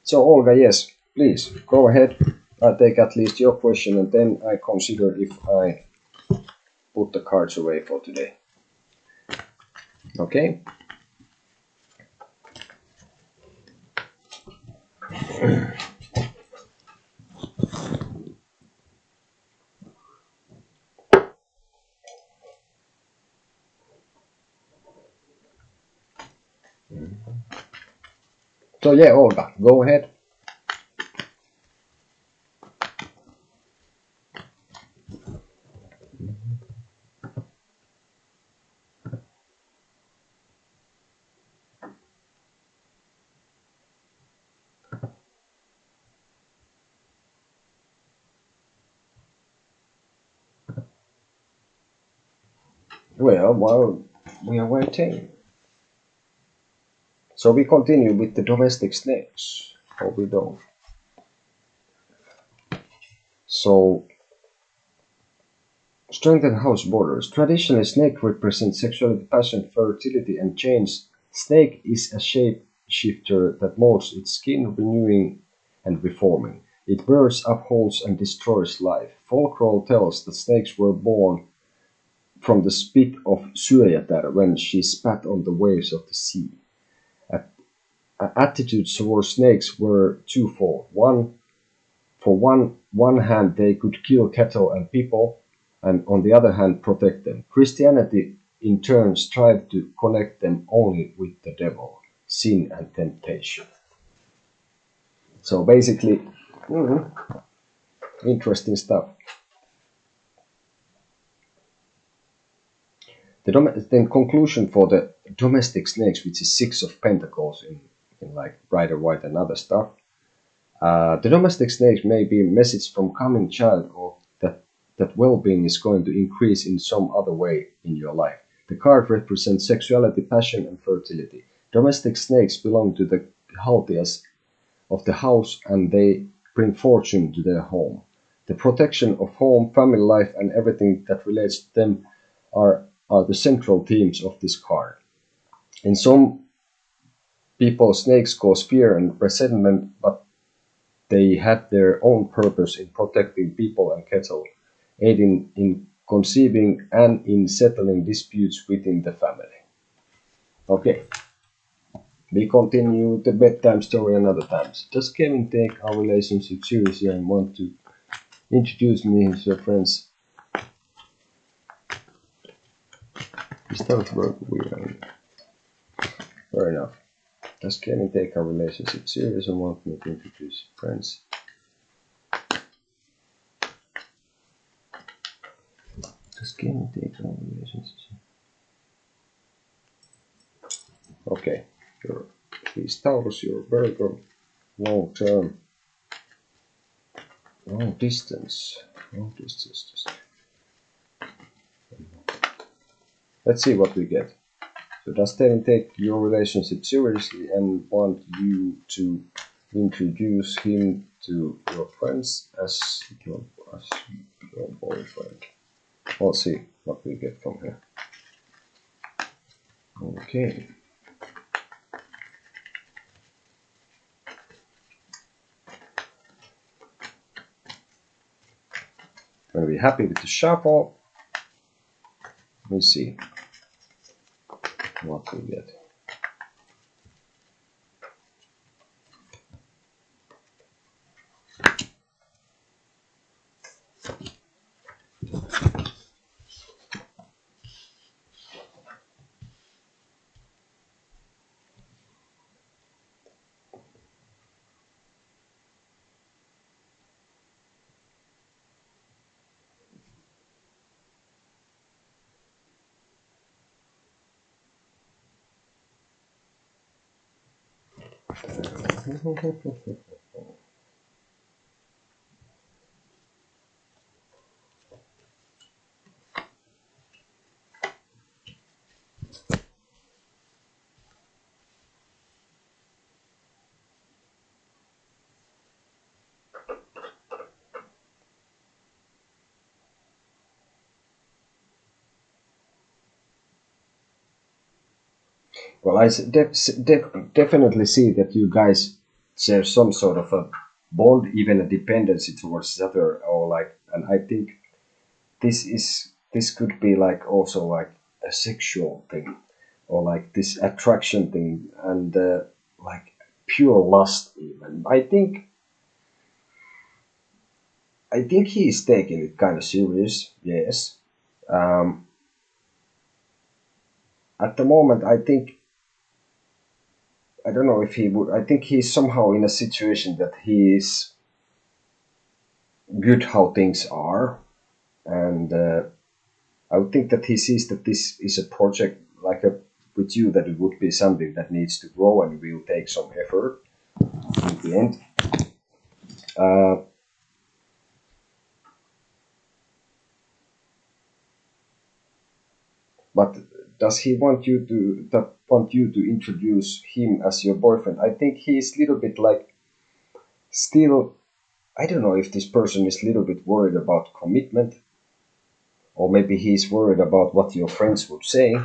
[SPEAKER 1] So Olga, yes, please go ahead. I take at least your question and then I consider if I put the cards away for today. Okay? So yeah, Olga, go ahead. Well, while we are waiting. So we continue with the domestic snakes. Or we don't. So strengthen house borders. Traditionally, snake represents sexuality, passion, fertility, and change. Snake is a shape-shifter that molds its skin, renewing and reforming. It births, upholds, and destroys life. Folklore tells that snakes were born from the spit of Syöjätär when she spat on the waves of the sea. Attitudes towards snakes were twofold. For one hand, they could kill cattle and people, and on the other hand, protect them. Christianity, in turn, strived to connect them only with the devil, sin, and temptation. So basically, interesting stuff. Then conclusion for the domestic snakes, which is Six of Pentacles in like Rider White and other stuff. The domestic snakes may be a message from coming child or that well-being is going to increase in some other way in your life. The card represents sexuality, passion, and fertility. Domestic snakes belong to the Haltias of the house and they bring fortune to their home. The protection of home, family life, and everything that relates to them are the central themes of this card. In some people, snakes cause fear and resentment, but they have their own purpose in protecting people and cattle, aiding in conceiving and in settling disputes within the family. Okay, we continue the bedtime story another time. Does Kevin take our relationship seriously and want to introduce me to your friends? Start work weird. Fair enough. Does Kevin take our relationship serious and want me to introduce friends? Does Kevin take our relationship? Okay, he's Taurus, you're Virgo, long term, long distance. Let's see what we get. So does Kevin take your relationship seriously and want you to introduce him to your friends as your boyfriend? We'll see what we get from here. Okay. very happy with the shuffle. Let me see what we get. Well, I definitely see that you guys share some sort of a bond, even a dependency towards each other, or like, and I think this could be like also like a sexual thing, or like this attraction thing, and like pure lust even. I think he is taking it kind of serious. Yes. Um, at the moment, I don't know if he would. I think he's somehow in a situation that he is good how things are, and I would think that he sees that this is a project like a with you, that it would be something that needs to grow and will take some effort in the end. Uh, but does he want you to introduce him as your boyfriend? I think he's a little bit like still. I don't know if this person is a little bit worried about commitment, or maybe he's worried about what your friends would say.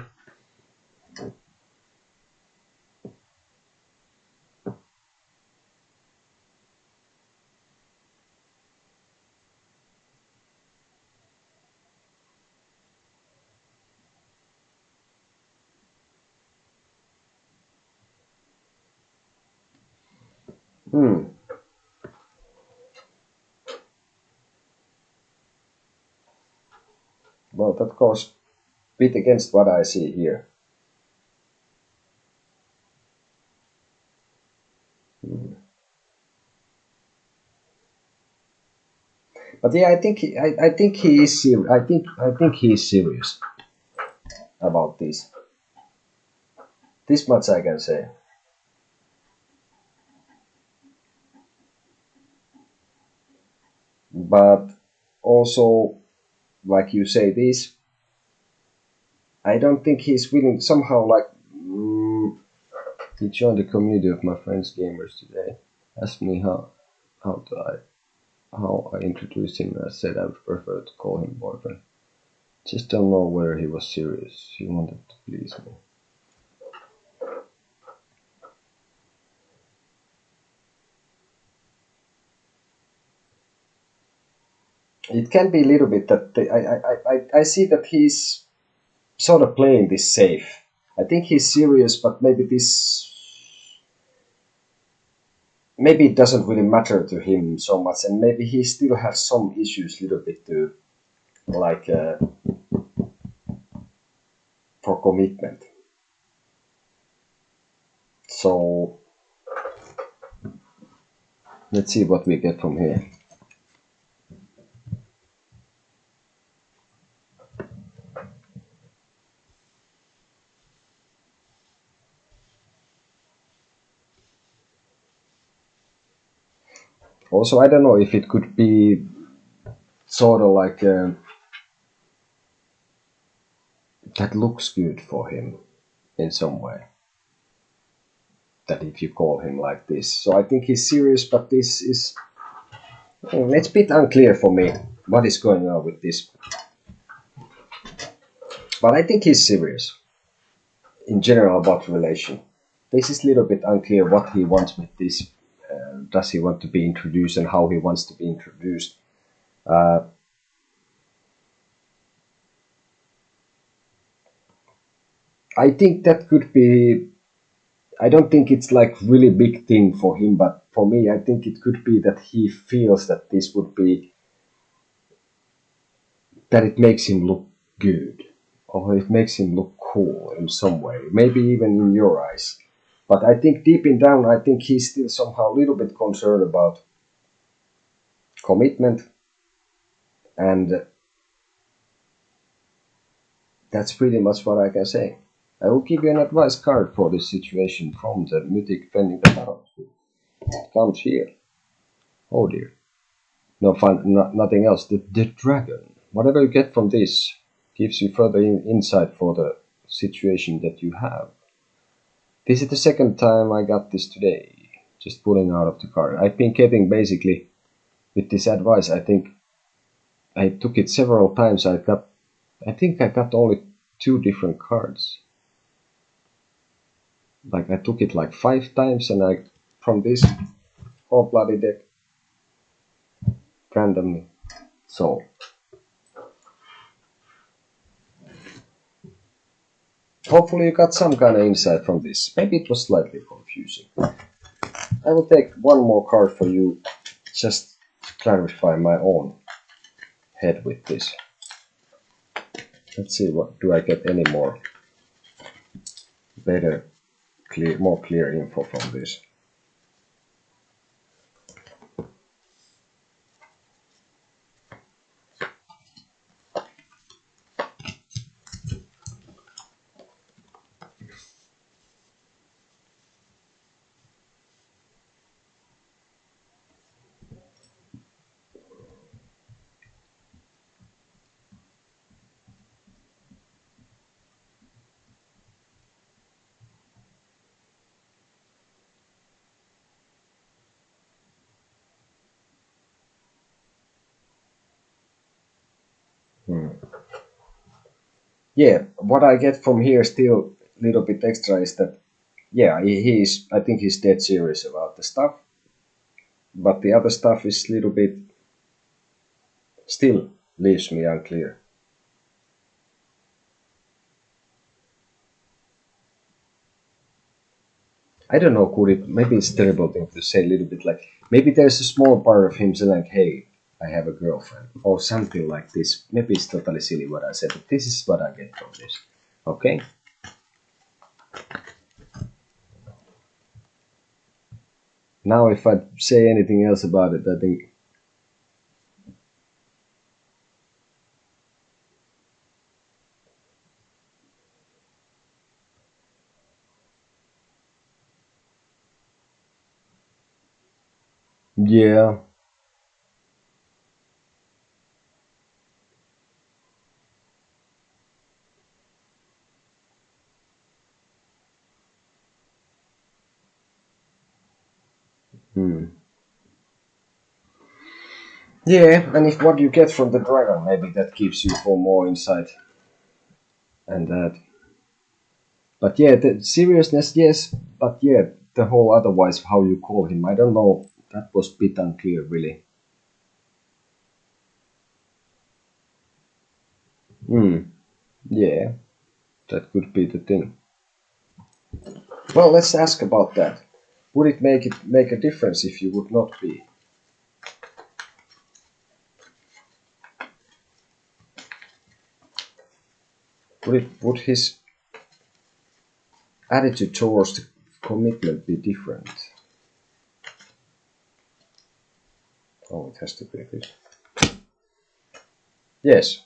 [SPEAKER 1] Hmm. Well, that goes a bit against what I see here. But yeah, I think he is serious. I think he is serious about this. This much I can say. But also, like you say, this I don't think he's willing. Somehow, like he joined the community of my friends gamers today. Asked me how do I how I introduced him. I said I would prefer to call him boyfriend. Just don't know whether he was serious. He wanted to please me. It can be a little bit that I see that he's sort of playing this safe. I think he's serious, but maybe it doesn't really matter to him so much, and maybe he still has some issues, little bit to like for commitment. So let's see what we get from here. Also, I don't know if it could be sort of like that looks good for him in some way. That if you call him like this, so I think he's serious, but this is it's a bit unclear for me what is going on with this. But I think he's serious in general about relation. This is a little bit unclear what he wants with this. Does he want to be introduced and how he wants to be introduced? I think that could be. I don't think it's like really big thing for him, but for me, I think it could be that he feels that this would be that it makes him look good, or it makes him look cool in some way, maybe even in your eyes. But I think deep in down, I think he's still somehow a little bit concerned about commitment, and that's pretty much what I can say. I will give you an advice card for this situation from the Mythic Pending the Tarot. It comes here. Oh dear. No fun, nothing else. The dragon. Whatever you get from this gives you further insight for the situation that you have. This is the second time I got this today. Just pulling out of the card. I've been getting basically with this advice. I think I took it several times. I think I got only 2 different cards. Like I took it like 5 times, and I from this whole bloody deck randomly. So hopefully you got some kind of insight from this. Maybe it was slightly confusing. I will take one more card for you, just to clarify my own head with this. Let's see, what do I get any more better, more clear info from this. Yeah, what I get from here still a little bit extra is that, yeah, he's, I think he's dead serious about the stuff, but the other stuff is a little bit, still leaves me unclear. I don't know, could it, maybe it's a terrible thing to say a little bit like, maybe there's a small part of him saying like, hey, I have a girlfriend, or something like this. Maybe it's totally silly what I said, but this is what I get from this. Okay? Now if I say anything else about it, I think... Yeah. Yeah, and if what you get from the dragon, maybe that gives you for more insight. And that... But yeah, the seriousness, yes, but yeah, the whole otherwise, how you call him, I don't know, that was a bit unclear, really. Yeah, that could be the thing. Well, let's ask about that. Would it make a difference if you would not be? Would his attitude towards the commitment be different? Oh, it has to be this. Yes.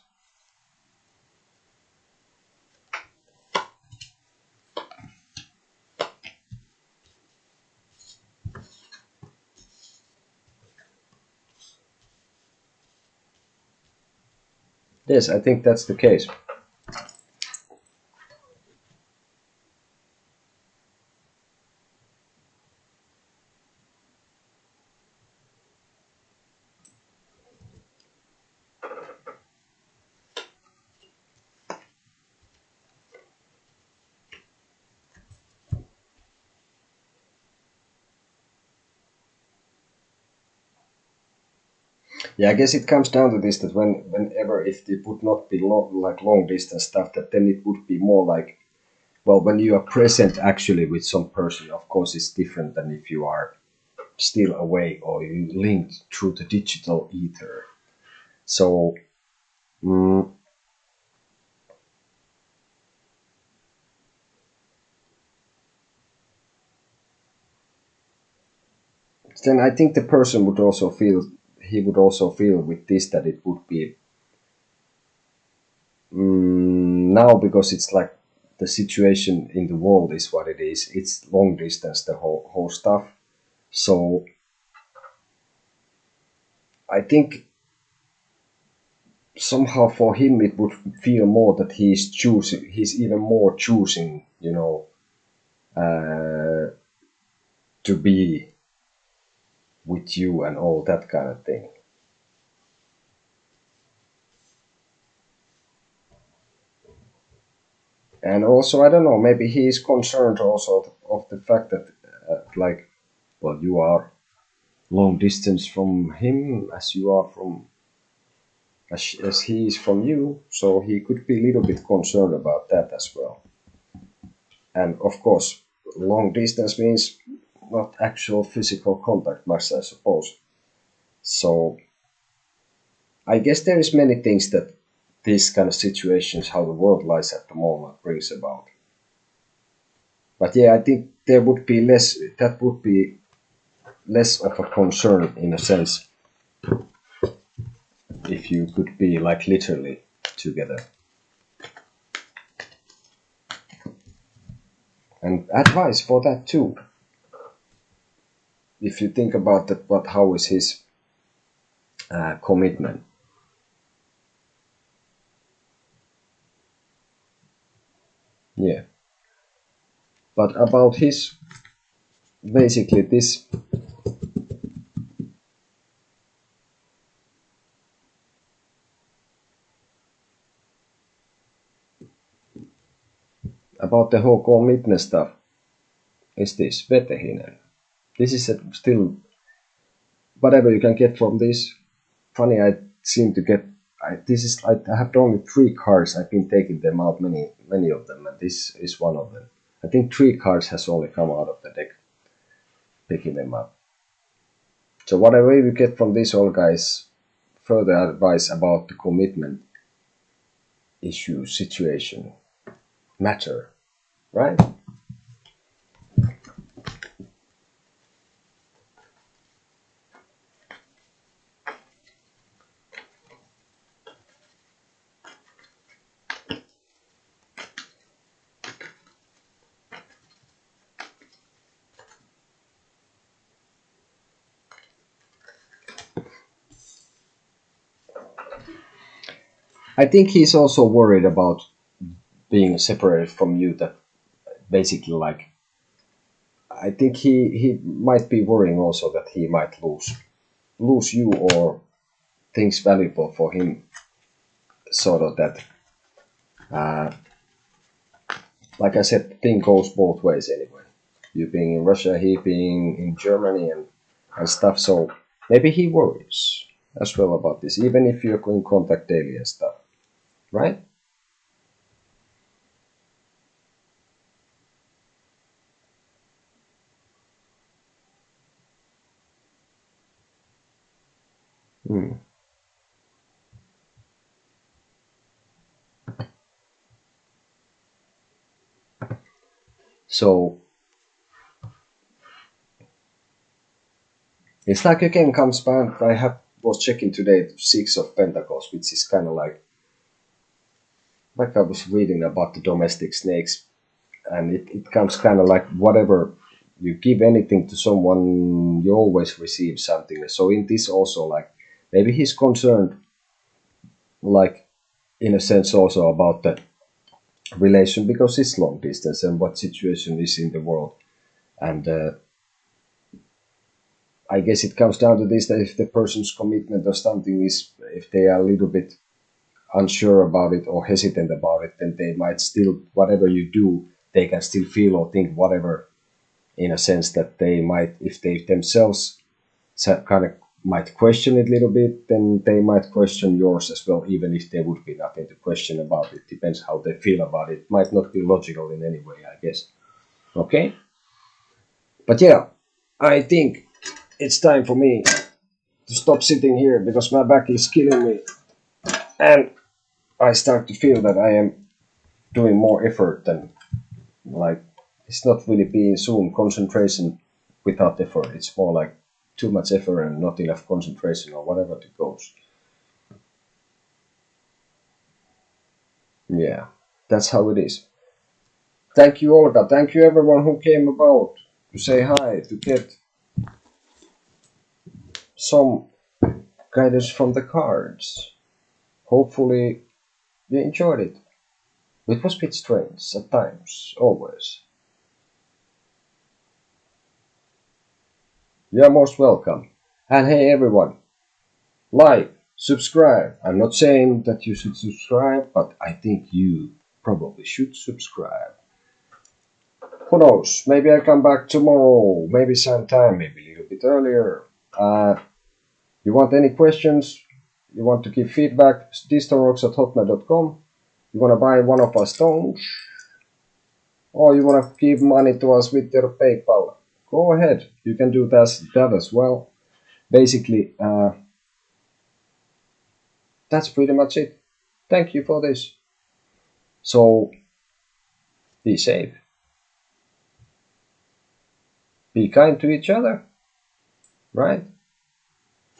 [SPEAKER 1] Yes, I think that's the case. Yeah, I guess it comes down to this, that whenever if it would not be long distance stuff, that then it would be more like well, when you are present actually with some person, of course, it's different than if you are still away or you linked through the digital ether. So, mm, then I think the person would also feel, he would also feel with this that it would be now, because it's like the situation in the world is what it is. It's long distance, the whole stuff. So I think somehow for him it would feel more that he's choosing, he's even more choosing, uh, to be with you and all that kind of thing. And also, I don't know, maybe he is concerned also of the fact that, like, well, you are long distance from him as you are from, as he is from you, so he could be a little bit concerned about that as well. And of course, long distance means not actual physical contact much, I suppose. So I guess there is many things that these kind of situations, how the world lies at the moment, brings about. But yeah, I think there would be less. That would be less of a concern in a sense if you could be like literally together. And advice for that too. If you think about that, what how is his commitment? Yeah, but about his basically this about the whole commitment stuff is this vetehinen. This is still whatever you can get from this. Funny, I seem to get. This is I have only 3 cards. I've been taking them out many of them, and this is one of them. I think 3 cards has only come out of the deck, picking them up. So whatever you get from this, all guys, further advice about the commitment issue, situation, matter, right? I think he's also worried about being separated from you. That basically, like, I think he might be worrying also that he might lose you or things valuable for him. Sort of that, uh, like I said, the thing goes both ways anyway. You being in Russia, he being in Germany, and stuff. So maybe he worries as well about this, even if you're in contact daily and stuff, right? Hmm. So it's like again comes back. I was checking today the 6 of Pentacles, which is kind of like I was reading about the domestic snakes, and it comes kind of like whatever you give anything to someone, you always receive something. So in this also, like, maybe he's concerned, like, in a sense also about the relation because it's long distance and what situation is in the world. And I guess it comes down to this, that if the person's commitment or something is, if they are a little bit unsure about it or hesitant about it, then they might still, whatever you do, they can still feel or think whatever, in a sense that they might, if they themselves kind of might question it a little bit, then they might question yours as well, even if there would be nothing to question about it. Depends how they feel about it. Might not be logical in any way, I guess. Okay? But yeah, I think it's time for me to stop sitting here because my back is killing me. And I start to feel that I am doing more effort than, like, it's not really being Zoom concentration without effort. It's more like too much effort and not enough concentration or whatever it goes. Yeah, that's how it is. Thank you, Olga. Thank you, everyone who came about to say hi, to get some guidance from the cards. Hopefully, you enjoyed it. It was a bit strange at times, always. You're most welcome. And hey, everyone, like, subscribe. I'm not saying that you should subscribe, but I think you probably should subscribe. Who knows? Maybe I come back tomorrow, maybe sometime, maybe a little bit earlier. You want any questions? You want to give feedback? dstonerocks@hotmail.com. You want to buy one of our stones? Or you want to give money to us with your PayPal? Go ahead. You can do that as well. Basically, that's pretty much it. Thank you for this. So, be safe. Be kind to each other. Right?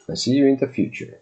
[SPEAKER 1] And see you in the future.